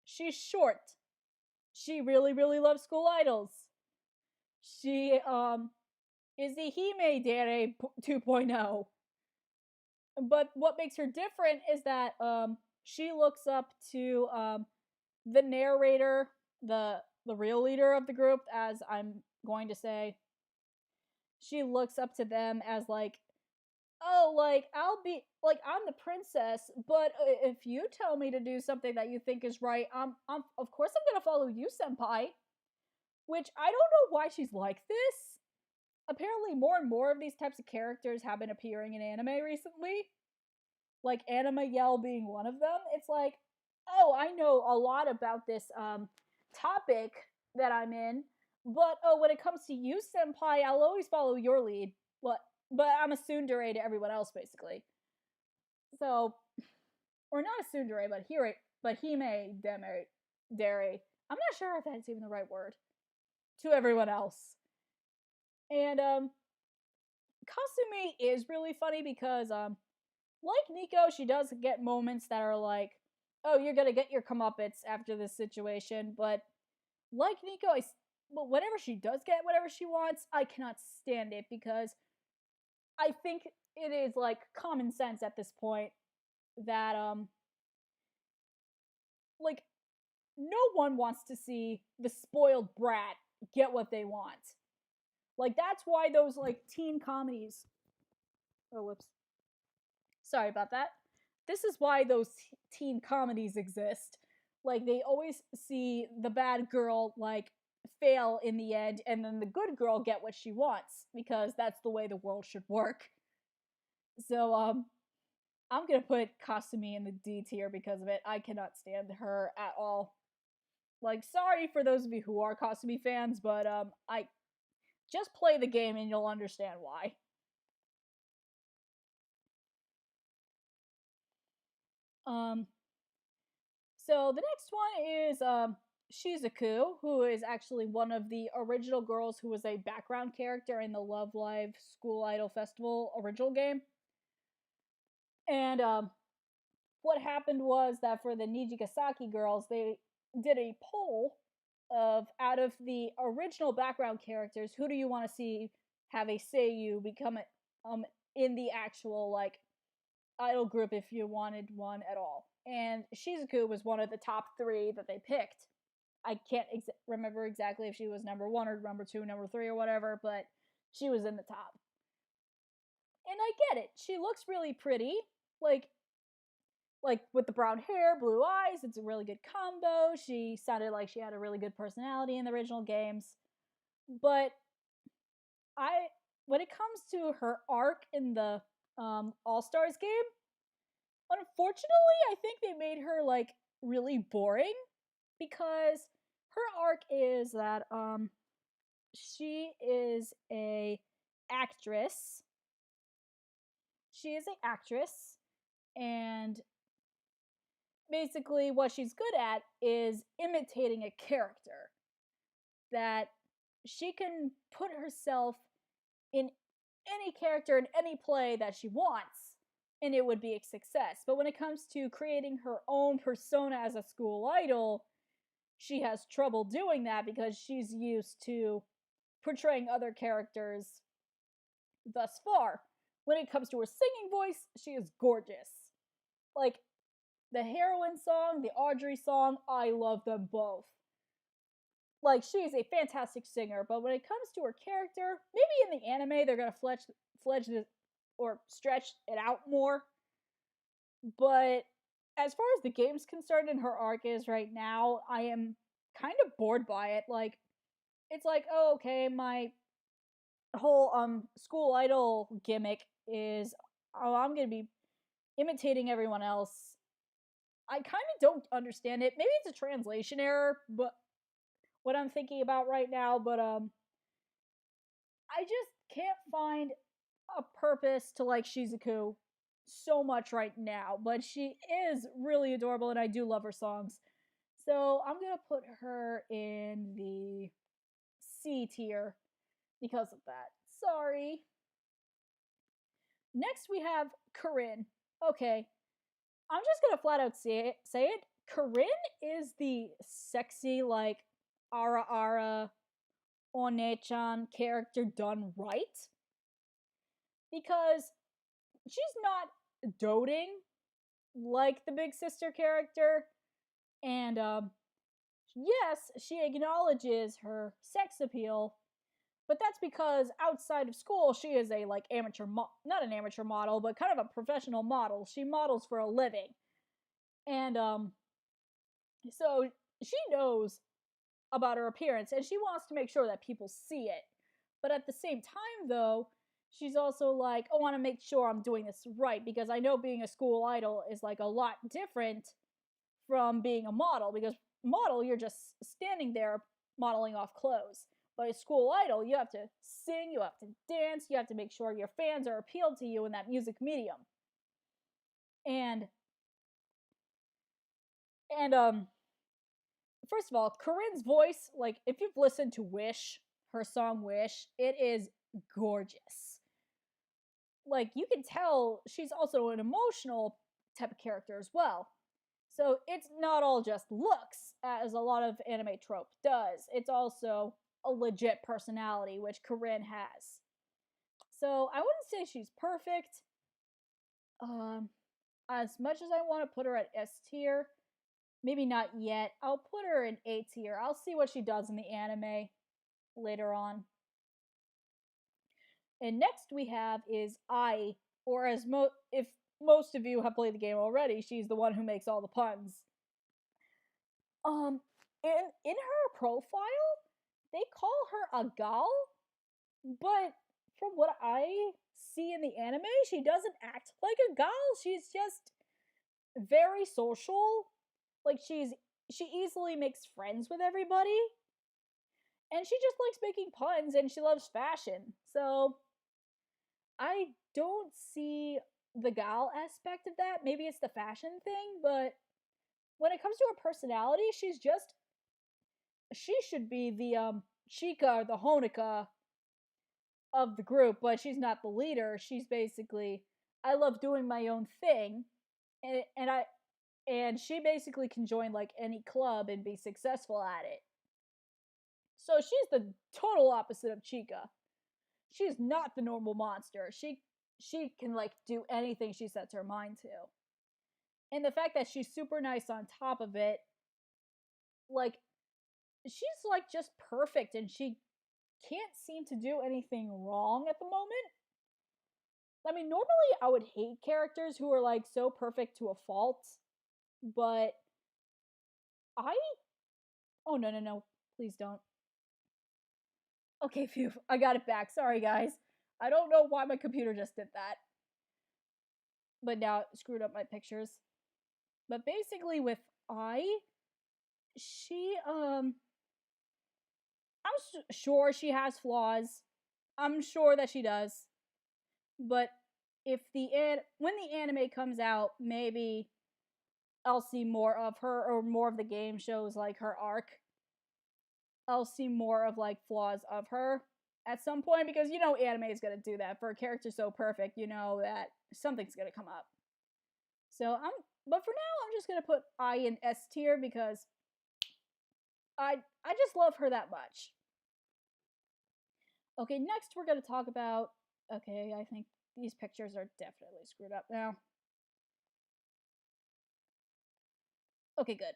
Speaker 1: she's short. She really, really loves school idols. She is the Hime Dere 2.0. But what makes her different is that she looks up to the narrator, the real leader of the group, as I'm going to say. She looks up to them as like, oh, like I'll be like I'm the princess, but if you tell me to do something that you think is right, I'm of course I'm gonna follow you, senpai. Which I don't know why she's like this. Apparently, more and more of these types of characters have been appearing in anime recently. Like Anima Yell being one of them. It's like, oh, I know a lot about this topic that I'm in, but oh, when it comes to you, senpai, I'll always follow your lead. What? But I'm a tsundere to everyone else, basically. So, or not a tsundere, but hime dere. I'm not sure if that's even the right word. To everyone else. And Kasumi is really funny because like Nico, she does get moments that are like, oh, you're gonna get your comeuppance after this situation, but like Nico, but whenever she does get whatever she wants, I cannot stand it because I think it is like common sense at this point that like no one wants to see the spoiled brat get what they want. Like that's why those like teen comedies. Oh, whoops. Sorry about that. This is why those teen comedies exist. Like they always see the bad girl like fail in the end and then the good girl get what she wants because that's the way the world should work. So I'm going to put Kasumi in the D tier because of it. I cannot stand her at all. Like sorry for those of you who are Kasumi fans, but I just play the game and you'll understand why. So the next one is Shizuku, who is actually one of the original girls who was a background character in the Love Live School Idol Festival original game. And what happened was that for the Nijigasaki girls, they did a poll of out of the original background characters, who do you want to see have a Seiyu become in the actual like idol group if you wanted one at all. And Shizuku was one of the top 3 that they picked. I can't remember exactly if she was number 1 or number 2, number 3 or whatever, but she was in the top. And I get it. She looks really pretty. Like with the brown hair, blue eyes, it's a really good combo. She sounded like she had a really good personality in the original games. But when it comes to her arc in the All-Stars game, unfortunately, I think they made her like really boring because her arc is that she is a actress. She is an actress and basically what she's good at is imitating a character. That she can put herself in any character in any play that she wants and it would be a success. But when it comes to creating her own persona as a school idol, she has trouble doing that because she's used to portraying other characters thus far. When it comes to her singing voice, she is gorgeous. Like, the Heroine song, the Audrey song, I love them both. Like, she is a fantastic singer, but when it comes to her character, maybe in the anime they're gonna fledge it or stretch it out more. But as far as the game's concerned and her arc is right now, I am kind of bored by it. Like, it's like, oh, okay, my whole school idol gimmick is, oh, I'm gonna be imitating everyone else. I kind of don't understand it. Maybe it's a translation error, but what I'm thinking about right now, but I just can't find a purpose to like Shizuku so much right now, but she is really adorable and I do love her songs. So I'm gonna put her in the C tier because of that. Sorry. Next we have Corinne. Okay. I'm just gonna flat out say it. Corinne is the sexy, like, ara ara One-chan character done right. Because she's not doting like the big sister character. And, yes, she acknowledges her sex appeal, but that's because outside of school, she is a, like, not an amateur model, but kind of a professional model. She models for a living. And, so she knows about her appearance, and she wants to make sure that people see it. But at the same time, though, she's also like, I want to make sure I'm doing this right, because I know being a school idol is, like, a lot different from being a model, because model, you're just standing there modeling off clothes. But a school idol, you have to sing, you have to dance, you have to make sure your fans are appealed to you in that music medium. And first of all, Corinne's voice, like, if you've listened to Wish, her song Wish, it is gorgeous. Like, you can tell she's also an emotional type of character as well. So it's not all just looks, as a lot of anime trope does. It's also a legit personality, which Corinne has. So I wouldn't say she's perfect. As much as I want to put her at S tier, maybe not yet. I'll put her in A tier. I'll see what she does in the anime later on. And next we have is Ai, or as if most of you have played the game already, she's the one who makes all the puns. In her profile, they call her a gal, but from what I see in the anime, she doesn't act like a gal. She's just very social. Like, she easily makes friends with everybody, and she just likes making puns, and she loves fashion. So I don't see the gal aspect of that. Maybe it's the fashion thing, but when it comes to her personality, she should be the Chica or the Honika of the group, but she's not the leader. She's basically, I love doing my own thing, and she basically can join, like, any club and be successful at it. So she's the total opposite of Chica. She's not the normal monster. She can, like, do anything she sets her mind to. And the fact that she's super nice on top of it, like, she's, like, just perfect, and she can't seem to do anything wrong at the moment. I mean, normally I would hate characters who are, like, so perfect to a fault, but oh, no, please don't. Okay, phew, I got it back. Sorry, guys. I don't know why my computer just did that. But now it screwed up my pictures. But basically with she, I'm sure she has flaws. I'm sure that she does. But when the anime comes out, maybe I'll see more of her, or more of the game shows, like, her arc. I'll see more of, like, flaws of her at some point, because you know anime is gonna do that. For a character so perfect, you know that something's gonna come up. But for now, I'm just gonna put Ai in S tier, because I just love her that much. Okay, next we're gonna talk about, okay, I think these pictures are definitely screwed up now. Okay, good.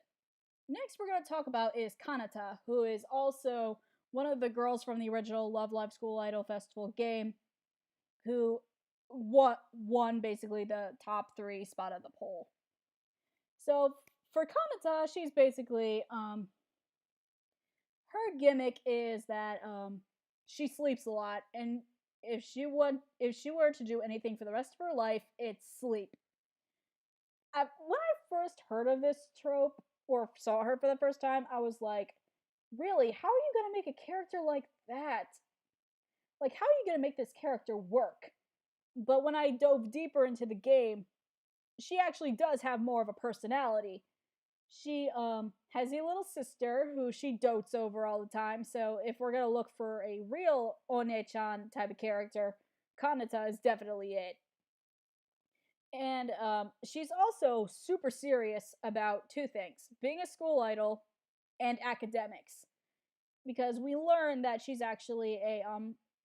Speaker 1: Next we're going to talk about is Kanata, who is also one of the girls from the original Love Live School Idol Festival game, who won basically the top 3 spot of the poll. So for Kanata, she's basically, her gimmick is that she sleeps a lot, and if she were to do anything for the rest of her life, it's sleep. When I first heard of this trope, or saw her for the first time, I was like, really, how are you gonna make a character like that? Like, how are you gonna make this character work? But when I dove deeper into the game, she actually does have more of a personality. She has a little sister who she dotes over all the time, so if we're gonna look for a real One-chan type of character, Kanata is definitely it. And she's also super serious about two things: being a school idol and academics. Because we learn that she's actually a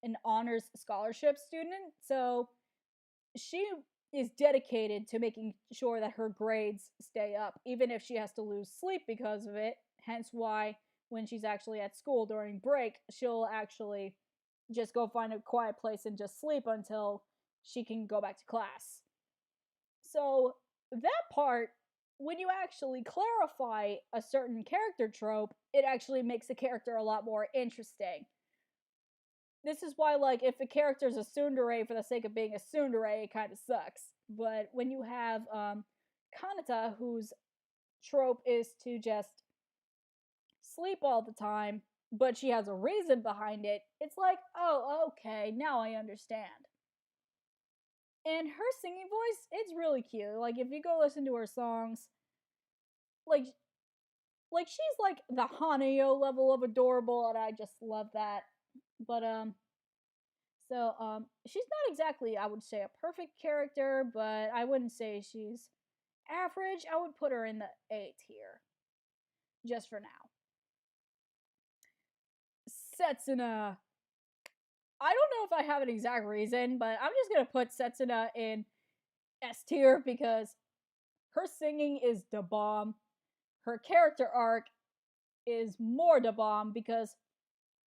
Speaker 1: an honors scholarship student, so she is dedicated to making sure that her grades stay up, even if she has to lose sleep because of it. Hence why when she's actually at school during break, she'll actually just go find a quiet place and just sleep until she can go back to class. So that part, when you actually clarify a certain character trope, it actually makes the character a lot more interesting. This is why, like, if a character's a tsundere for the sake of being a tsundere, it kind of sucks. But when you have Kanata, whose trope is to just sleep all the time, but she has a reason behind it, it's like, oh, okay, now I understand. And her singing voice, it's really cute. Like, if you go listen to her songs, like, she's like the Haneo level of adorable, and I just love that. But she's not exactly, I would say, a perfect character, but I wouldn't say she's average. I would put her in the A tier, just for now. Setsuna. I don't know if I have an exact reason, but I'm just gonna put Setsuna in S tier because her singing is da bomb. Her character arc is more da bomb because,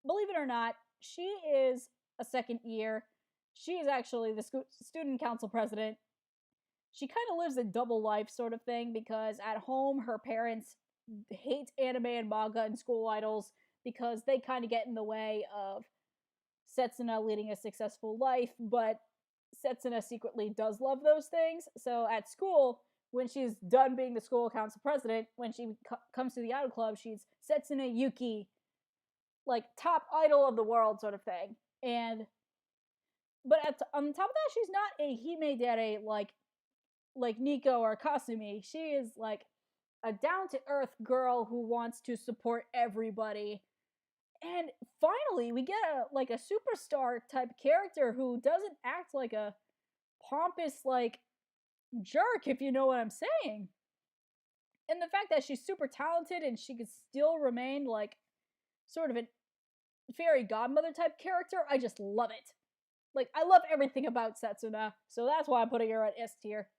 Speaker 1: believe it or not, she is a second year. She is actually the student council president. She kind of lives a double life sort of thing because at home her parents hate anime and manga and school idols because they kind of get in the way of Setsuna leading a successful life, but Setsuna secretly does love those things. So at school, when she's done being the school council president, when she comes to the idol club, she's Setsuna Yuki, like top idol of the world sort of thing. And but on top of that, she's not a hime dere like Nico or Kasumi. She is like a down to earth girl who wants to support everybody. And finally, we get a superstar type character who doesn't act like a pompous like jerk, if you know what I'm saying. And the fact that she's super talented and she could still remain like sort of a fairy godmother type character, I just love it. Like, I love everything about Setsuna, so that's why I'm putting her at S tier.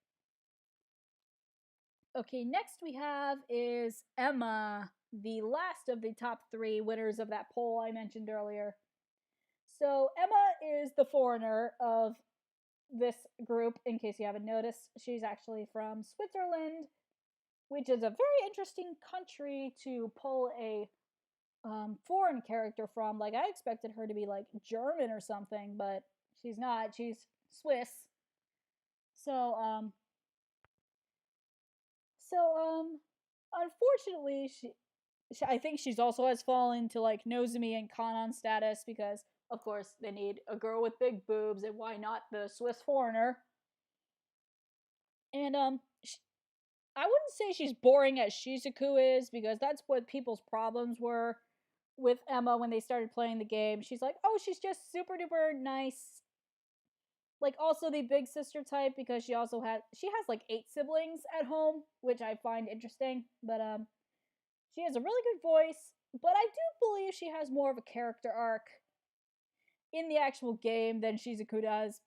Speaker 1: Okay, next we have is Emma, the last of the top three winners of that poll I mentioned earlier. So Emma is the foreigner of this group, in case you haven't noticed. She's actually from Switzerland, which is a very interesting country to pull a foreign character from. Like, I expected her to be like German or something, but she's not. She's Swiss. So, unfortunately, I think she's also has fallen to like Nozomi and Konan status because, of course, they need a girl with big boobs, and why not the Swiss foreigner? And I wouldn't say she's boring as Shizuku is because that's what people's problems were with Emma when they started playing the game. She's like, oh, she's just super duper nice. Like, also the big sister type because she has like 8 siblings at home, which I find interesting. But she has a really good voice, but I do believe she has more of a character arc in the actual game than Shizuku does.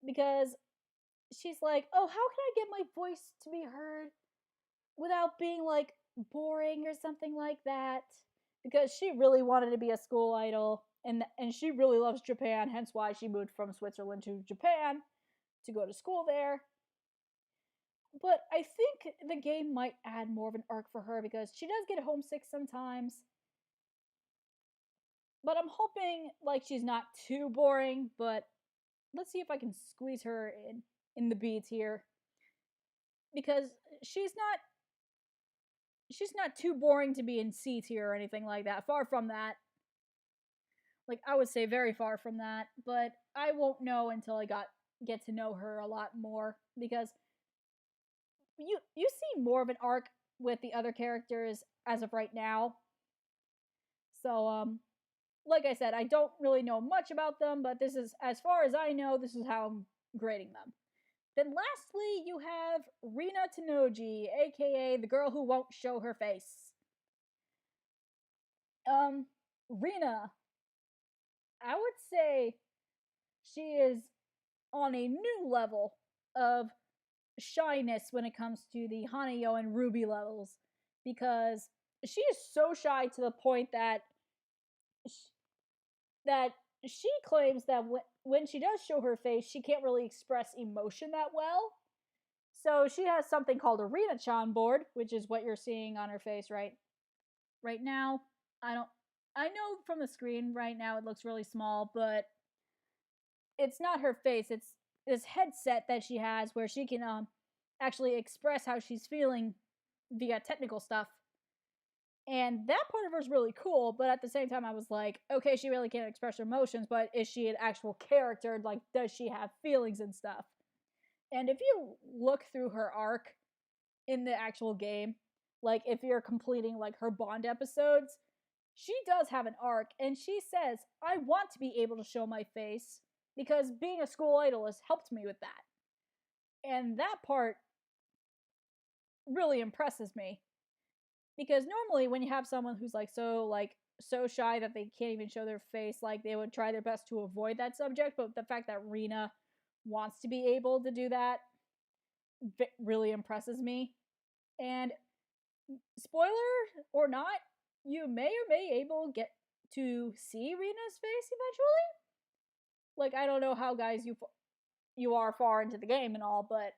Speaker 1: Because she's like, oh, how can I get my voice to be heard without being like boring or something like that? Because she really wanted to be a school idol, and she really loves Japan, hence why she moved from Switzerland to Japan to go to school there. But I think the game might add more of an arc for her because she does get homesick sometimes. But I'm hoping like she's not too boring, but let's see if I can squeeze her in the B tier because she's not she's not too boring to be in C tier or anything like that. Far from that. Like, I would say very far from that, but I won't know until I get to know her a lot more because you see more of an arc with the other characters as of right now. So like I said, I don't really know much about them, but this is, as far as I know, this is how I'm grading them. Then lastly, you have Rina Tanoji, aka the girl who won't show her face. Rina, I would say she is on a new level of shyness when it comes to the Hanayo and Ruby levels, because she is so shy to the point that that she claims that when she does show her face, she can't really express emotion that well. So she has something called a Rina-chan board, which is what you're seeing on her face right now. I know from the screen right now it looks really small, but it's not her face. It's this headset that she has where she can actually express how she's feeling via technical stuff. And that part of her is really cool, but at the same time I was like, okay, she really can't express her emotions, but is she an actual character? Like, does she have feelings and stuff? And if you look through her arc in the actual game, like if you're completing like her Bond episodes, she does have an arc, and she says, I want to be able to show my face because being a school idol has helped me with that. And that part really impresses me. Because normally when you have someone who's so shy that they can't even show their face, like they would try their best to avoid that subject, but the fact that Rina wants to be able to do that really impresses me. And spoiler or not, you may or may able get to see Rina's face eventually. Like, I don't know how guys you are far into the game and all, but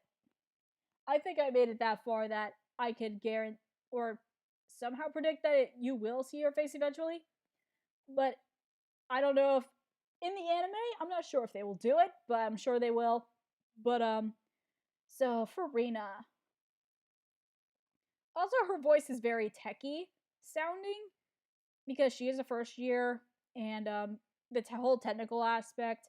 Speaker 1: I think I made it that far that I could guarantee or somehow predict that you will see her face eventually. But I don't know if in the anime, I'm not sure if they will do it, but I'm sure they will. But so for Rina, also her voice is very techy sounding because she is a first year, and the whole technical aspect.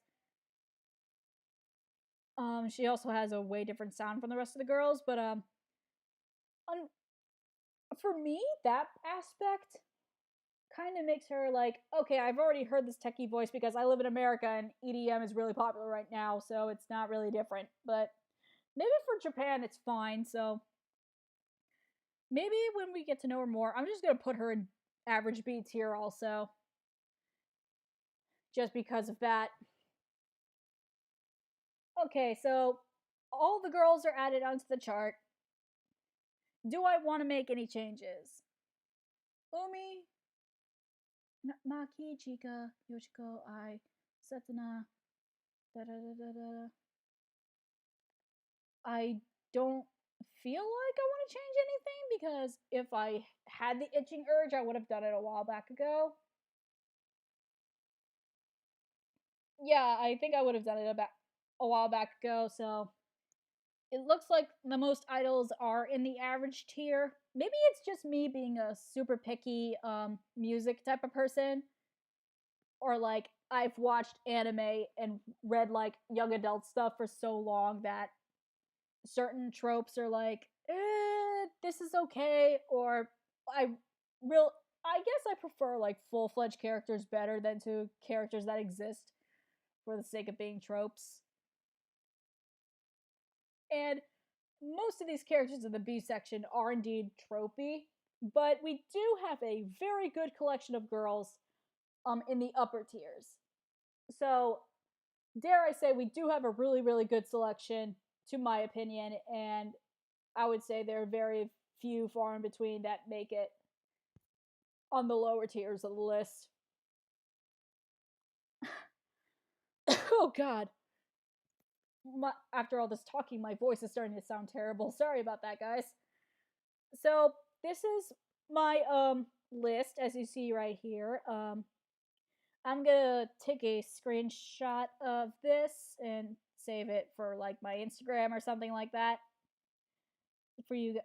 Speaker 1: She also has a way different sound from the rest of the girls, but for me, that aspect kind of makes her like, okay, I've already heard this techie voice because I live in America and EDM is really popular right now, so it's not really different. But maybe for Japan, it's fine. So maybe when we get to know her more, I'm just gonna put her in average B tier also, just because of that. Okay, so all the girls are added onto the chart. Do I want to make any changes? Umi, Maki, Chika, Yoshiko, Setana, da da da da da. I don't feel like I want to change anything because if I had the itching urge, I would have done it a while back ago. Yeah, I think I would have done it a while back ago, so it looks like the most idols are in the average tier. Maybe it's just me being a super picky music type of person, or like I've watched anime and read like young adult stuff for so long that certain tropes are like, this is okay, or I I guess I prefer like full-fledged characters better than to characters that exist for the sake of being tropes. And most of these characters in the B section are indeed tropey, but we do have a very good collection of girls in the upper tiers. So, dare I say, we do have a really, really good selection, to my opinion, and I would say there are very few far in between that make it on the lower tiers of the list. Oh, God. After all this talking, my voice is starting to sound terrible. Sorry about that, guys. So, this is my list, as you see right here. I'm gonna take a screenshot of this and save it for like my Instagram or something like that for you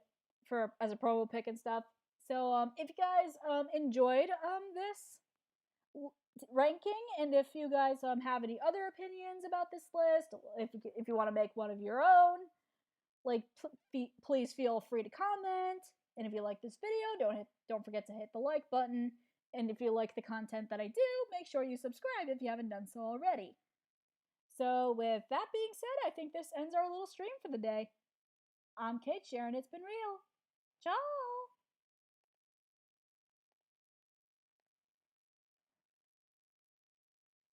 Speaker 1: for as a promo pic and stuff. So if you guys enjoyed this ranking, and if you guys have any other opinions about this list, if you want to make one of your own, like please feel free to comment. And if you like this video, don't forget to hit the like button. And if you like the content that I do, make sure you subscribe if you haven't done so already. So, with that being said, I think this ends our little stream for the day. I'm Cait Cher, and it's been real. Ciao!